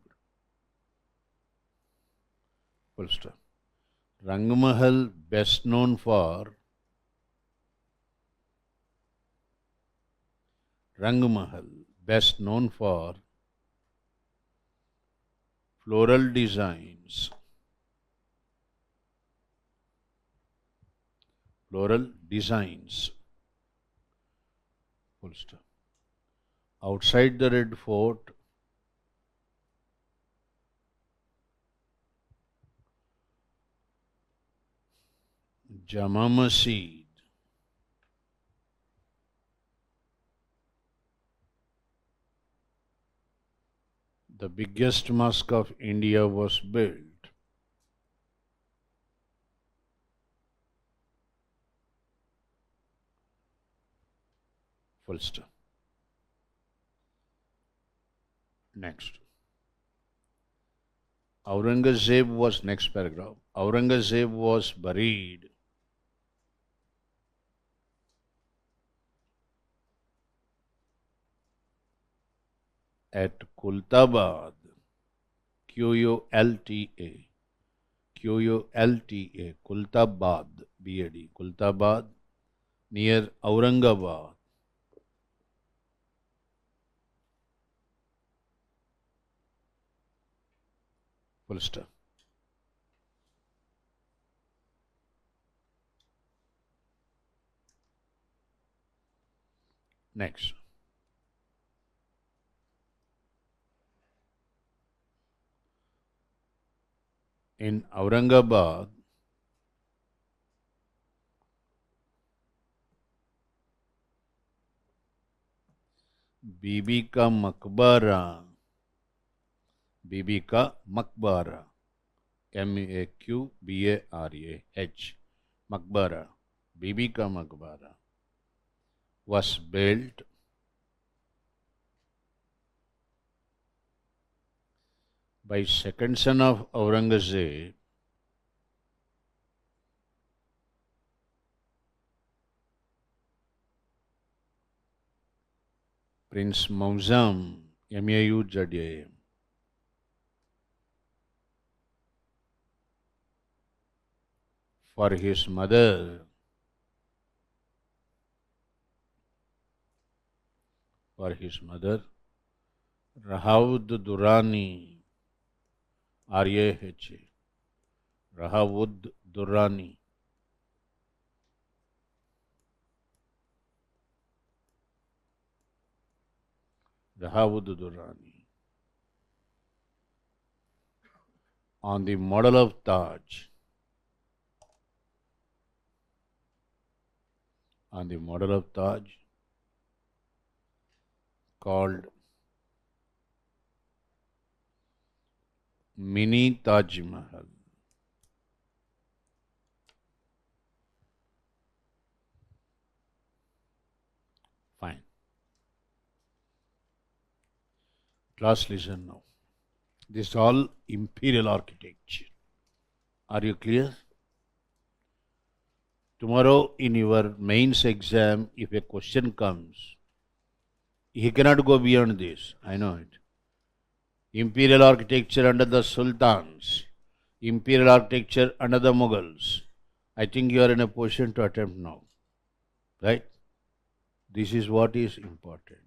Full stop. Rangmahal, best known for floral designs. Floral designs. Full stop. Outside the Red Fort, Jama Masjid, the biggest mosque of India, was built. Full stop. Next. Aurangzeb was, next paragraph, Aurangzeb was buried at Kultabad, Q-U-L-T-A, Kultabad, B-A-D, Kultabad, near Aurangabad. Full stop. Next. In Aurangabad, बीबी का मकबरा, बीबी का मकबरा, MAQBARAH, मकबरा, बीबी का मकबरा, was built by second son of Aurangzeb, Prince Mauzam, MAUZAM, for his mother, Rahawud Durrani, RAHA, Rahawud Durrani, on the model of Taj, called Mini Taj Mahal. Fine. Class, listen now. This is all imperial architecture. Are you clear? Tomorrow in your mains exam, if a question comes, he cannot go beyond this. I know it. Imperial architecture under the Sultans, imperial architecture under the Mughals. I think you are in a position to attempt now. Right? This is what is important.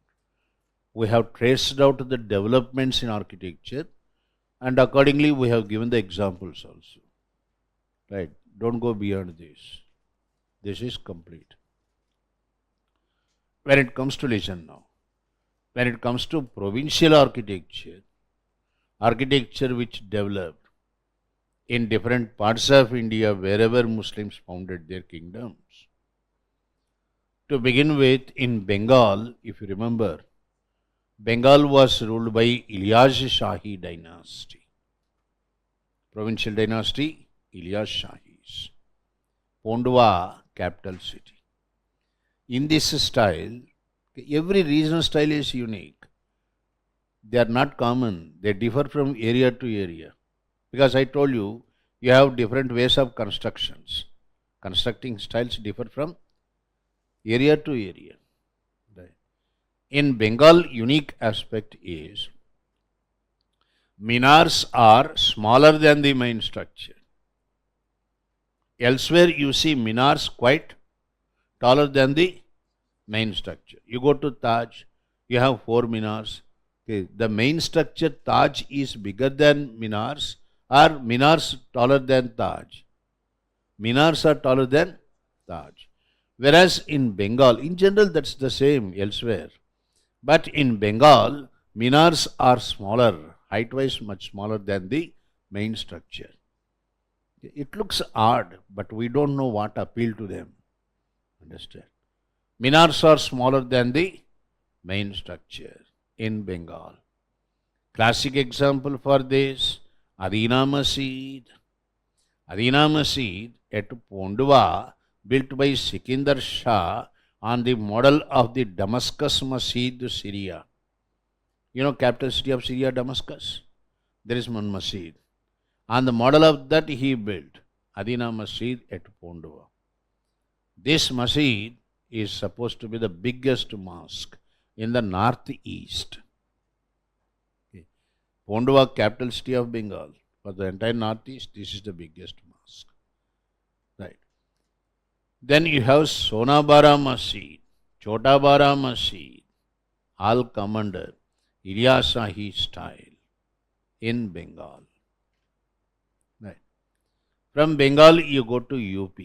We have traced out the developments in architecture, and accordingly we have given the examples also. Right? Don't go beyond this. This is complete. When it comes to, listen now, when it comes to provincial architecture which developed in different parts of India wherever Muslims founded their kingdoms. To begin with, in Bengal, if you remember, Bengal was ruled by Ilyas Shahi dynasty. Provincial dynasty, Ilyas Shahis. Pondwa, capital city. In this style, every regional style is unique. They are not common. They differ from area to area. Because I told you, you have different ways of constructions. Constructing styles differ from area to area. In Bengal, unique aspect is minars are smaller than the main structure. Elsewhere, you see minars quite taller than the main structure. You go to Taj, you have 4 minars. Okay. The main structure Taj is bigger than minars, or minars taller than Taj. Minars are taller than Taj. Whereas in Bengal, in general that's the same elsewhere. But in Bengal, minars are smaller, height-wise much smaller than the main structure. It looks odd, but we don't know what appealed to them. Understand? Minars are smaller than the main structure in Bengal. Classic example for this, Adina Masjid. Adina Masjid at Pondwa, built by Sikandar Shah on the model of the Damascus Masjid, Syria. You know, capital city of Syria, Damascus. There is one masjid. On the model of that he built Adina Masjid at Pondwa. This masjid is supposed to be the biggest mosque in the northeast. Okay. Pondwa, capital city of Bengal. For the entire northeast, this is the biggest mosque. Right. Then you have Sonabara Masjid, Chotabara Masjid, all come under Ilyas Shahi style in Bengal. Right. From Bengal, you go to UP.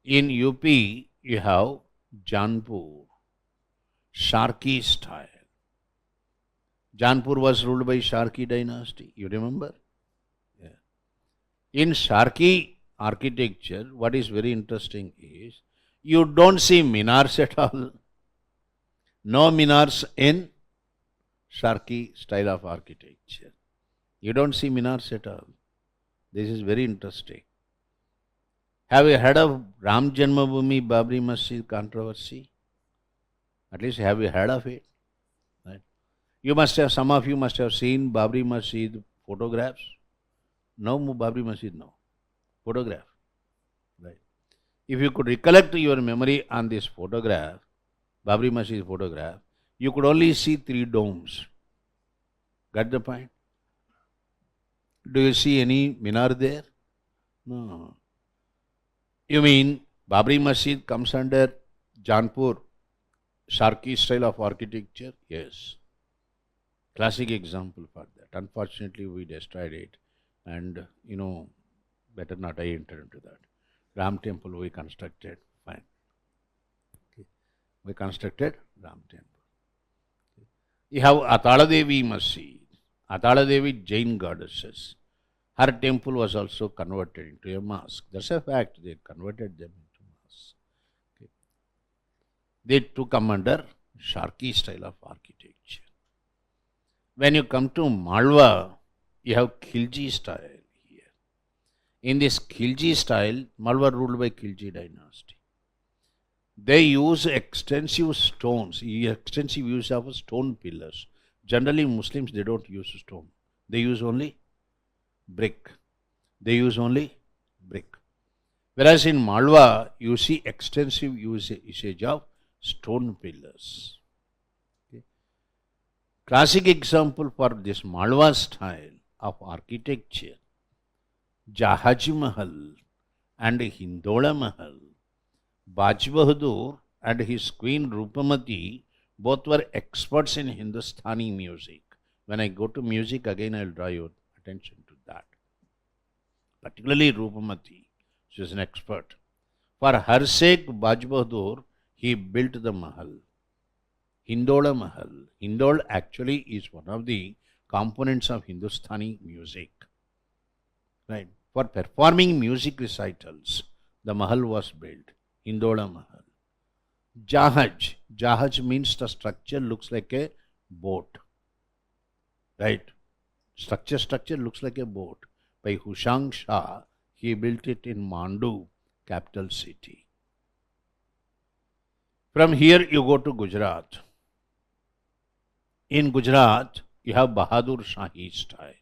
In UP, you have Janpur, Sharki style. Janpur was ruled by Sharki dynasty. You remember? Yeah. In Sharki architecture, what is very interesting is you don't see minars at all. No minars in Sharki style of architecture. You don't see minars at all. This is very interesting. Have you heard of Ram Janmabhoomi Babri Masjid controversy? At least have you heard of it? Right? You must have, some of you must have seen Babri Masjid photographs. No Babri Masjid, no. Photograph. Right. If you could recollect your memory on this photograph, Babri Masjid photograph, you could only see 3 domes. Got the point? Do you see any minar there? No. You mean Babri Masjid comes under Janpur Sharki style of architecture? Yes. Classic example for that. Unfortunately, we destroyed it, and better not I enter into that. Ram temple we constructed, fine. Okay. We constructed Ram temple. Okay. You have Atala Devi Masjid. Atala Devi Jain goddesses. Her temple was also converted into a mosque. That's a fact. They converted them into mosque. Okay. They took come under Sharki style of architecture. When you come to Malwa, you have Khilji style here. In this Khilji style, Malwa ruled by Khilji dynasty. They use extensive stones, extensive use of stone pillars. Generally, Muslims, they don't use stone. They use only brick. They use only brick. Whereas in Malwa, you see extensive usage of stone pillars. Okay. Classic example for this Malwa style of architecture, Jahaj Mahal and Hindola Mahal. Baj Bahadur and his queen Rupamati both were experts in Hindustani music. When I go to music, again I will draw your attention to that. Particularly Rupamati, she is an expert. For her sake, Baj Bahadur, he built the Mahal, Hindola Mahal. Hindol actually is one of the components of Hindustani music. Right? For performing music recitals, the Mahal was built, Hindola Mahal. Jahaj. Jahaj means the structure looks like a boat. Right? Structure looks like a boat. By Hushang Shah, he built it in Mandu, capital city. From here you go to Gujarat. In Gujarat, you have Bahadur Shahi style.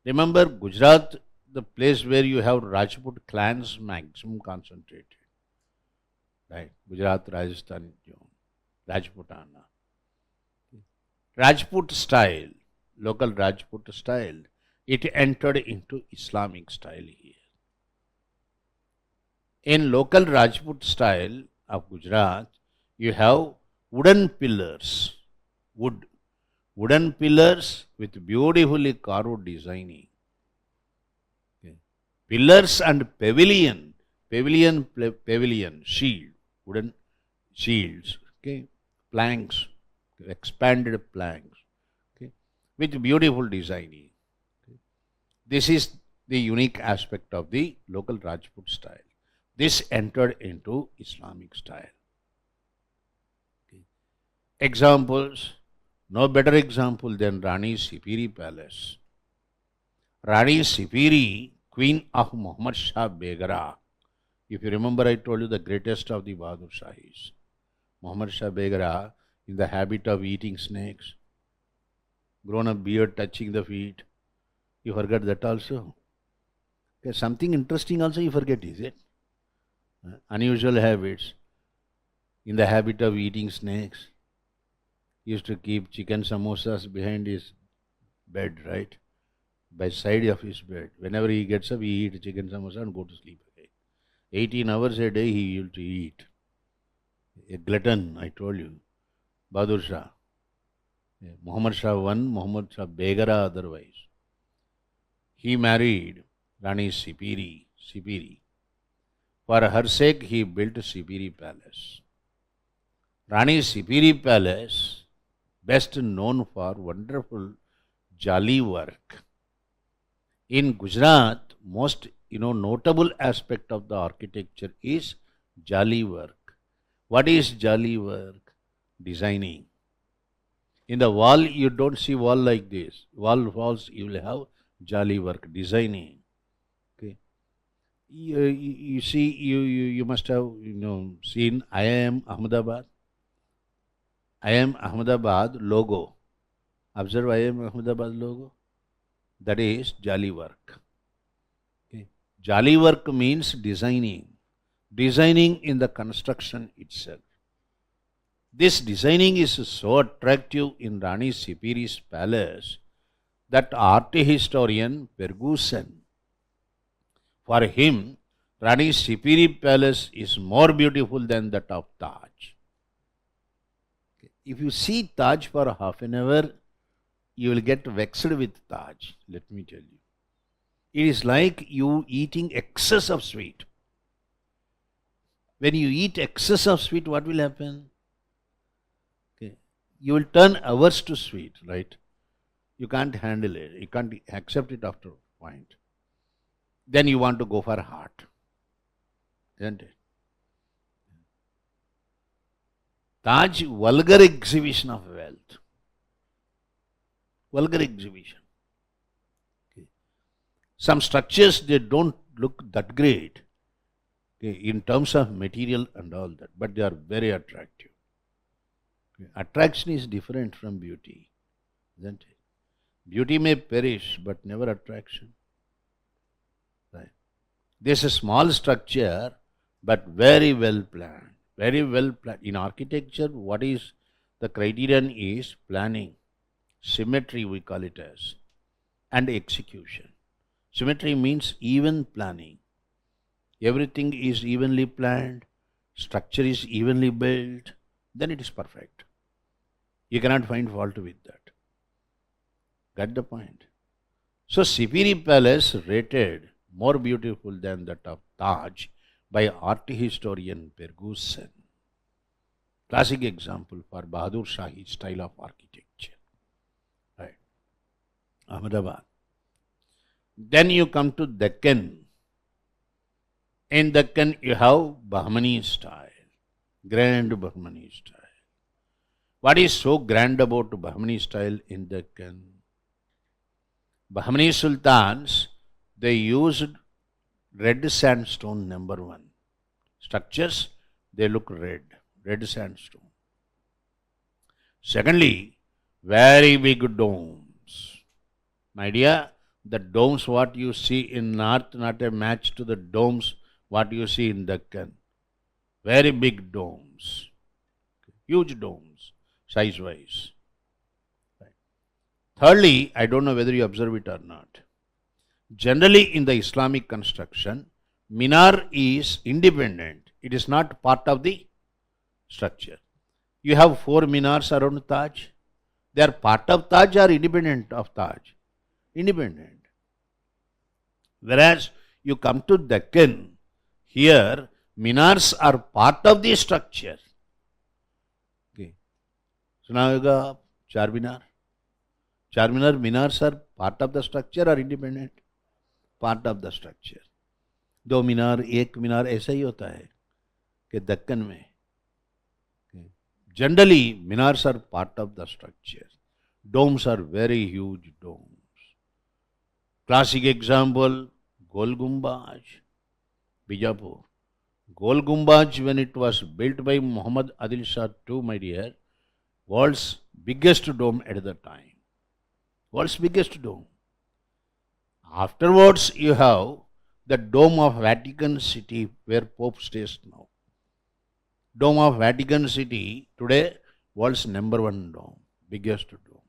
Remember, Gujarat, the place where you have Rajput clans maximum concentrated. Right? Gujarat, Rajasthan, Rajputana. Rajput style, local Rajput style, it entered into Islamic style here. In local Rajput style of Gujarat, you have wooden pillars, wooden pillars with beautifully carved designing. Okay. Pillars and pavilion, shield, wooden shields, okay, planks, expanded planks, okay, with beautiful designing. Okay. This is the unique aspect of the local Rajput style. This entered into Islamic style. Okay. Examples, no better example than Rani Sipiri Palace. Rani Sipiri, queen of Muhammad Shah Begara. If you remember, I told you the greatest of the Bahadur Shahis. Muhammad Shah Begara, in the habit of eating snakes, grown a beard touching the feet. You forgot that also? Okay, something interesting also you forget, is it? Unusual habits. In the habit of eating snakes. He used to keep chicken samosas behind his bed, right? By side of his bed. Whenever he gets up, he eats chicken samosa and go to sleep again. 18 hours a day he used to eat. A glutton, I told you. Bahadur Shah. Muhammad Shah I, Muhammad Shah Begara otherwise. He married Rani Sipiri. For her sake, he built Sipiri Palace. Rani Sipiri Palace, best known for wonderful jali work. In Gujarat, most notable aspect of the architecture is jali work. What is jali work? Designing. In the wall, you don't see wall like this. Walls, you will have jali work, designing. Okay. You see, you must have seen IIM Ahmedabad. IIM Ahmedabad logo. Observe IIM Ahmedabad logo. That is jali work. Okay. Jali work means designing. Designing in the construction itself. This designing is so attractive in Rani Sipiri's palace that art historian Ferguson, for him, Rani Sipiri palace is more beautiful than that of Taj. If you see Taj for half an hour, you will get vexed with Taj, let me tell you. It is like you eating excess of sweet. When you eat excess of sweet, what will happen? Okay. You will turn averse to sweet, right? You can't handle it. You can't accept it after a point. Then you want to go for hot. Isn't it? Taj, vulgar exhibition of wealth. Vulgar exhibition. Okay. Some structures, they don't look that great, okay, in terms of material and all that, but they are very attractive. Okay. Attraction is different from beauty, isn't it? Beauty may perish, but never attraction. Right. This is a small structure, but very well planned. Very well planned. In architecture, what is the criterion is planning. Symmetry, we call it as, and execution. Symmetry means even planning. Everything is evenly planned, structure is evenly built, then it is perfect. You cannot find fault with that. Got the point? So Sipiri Palace rated more beautiful than that of Taj by art historian Ferguson. Classic example for Bahadur Shahi style of architecture. Right. Ahmedabad. Then you come to Deccan. In Deccan you have Bahmani style. Grand Bahmani style. What is so grand about Bahmani style in Deccan? Bahmani Sultans, they used red sandstone number 1. Structures, they look red sandstone. Secondly, very big domes. My dear, the domes what you see in north, not a match to the domes what you see in Deccan. Very big domes. Huge domes, size-wise. Thirdly, I don't know whether you observe it or not. Generally in the Islamic construction, minar is independent. It is not part of the structure. You have 4 minars around Taj. They are part of Taj or independent of Taj? Independent. Whereas you come to Deccan, here minars are part of the structure. Okay. So now you got Charminar. Charminar minars are part of the structure or independent? Part of the structure. 2 मीनार 1 मीनार ऐसा ही होता है कि दक्कन में. Generally, minars are part of the structure. Domes are very huge domes. Classic example, Gol Gumbaz, Bijapur. Gol Gumbaz, when it was built by Muhammad Adil Shah II, my dear, world's biggest dome at the time. World's biggest dome. Afterwards, you have the Dome of Vatican City, where Pope stays now. Dome of Vatican City, today, world's number 1 dome, biggest dome.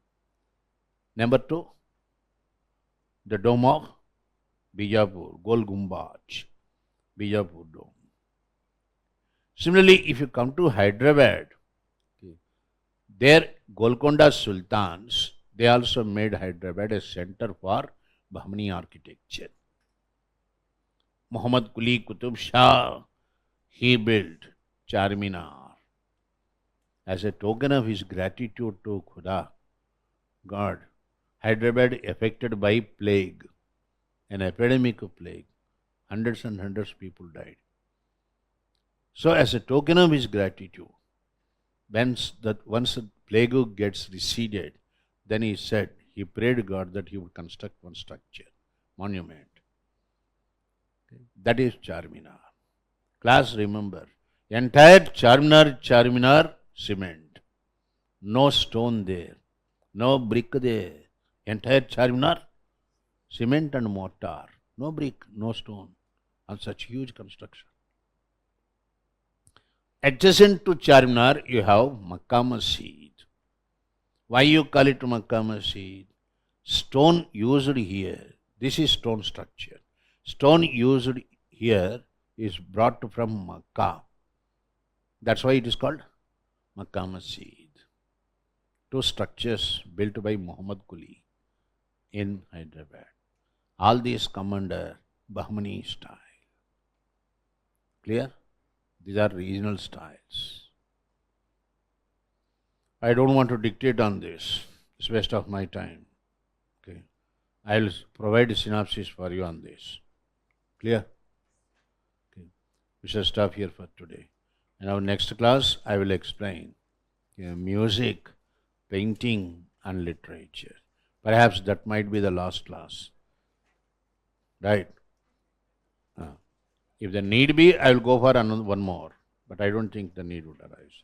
Number 2, the Dome of Bijapur, Gol Gumbaz, Bijapur Dome. Similarly, if you come to Hyderabad, there Golconda Sultans, they also made Hyderabad a center for Bahmani architecture. Muhammad Quli Qutub Shah, he built Charminar. As a token of his gratitude to Khuda, God, Hyderabad affected by plague, an epidemic of plague. Hundreds and hundreds of people died. So as a token of his gratitude, once the plague gets receded, then he prayed God that he would construct one structure, monument. Okay. That is Charminar. Class, remember, entire Charminar cement. No stone there, no brick there. Entire Charminar, cement and mortar. No brick, no stone on such huge construction. Adjacent to Charminar, you have Makkah Masjid. Why you call it Makkah Masjid? Stone used here, this is stone structure. Stone used here is brought from Makkah. That's why it is called Makkah Masjid. Two structures built by Muhammad Quli in Hyderabad. All these come under Bahmani style. Clear? These are regional styles. I don't want to dictate on this. It's waste of my time. Okay. I will provide a synopsis for you on this. Clear? Okay. We shall stop here for today. In our next class, I will explain music, painting, and literature. Perhaps that might be the last class. Right? If the need be, I will go for one more. But I don't think the need would arise.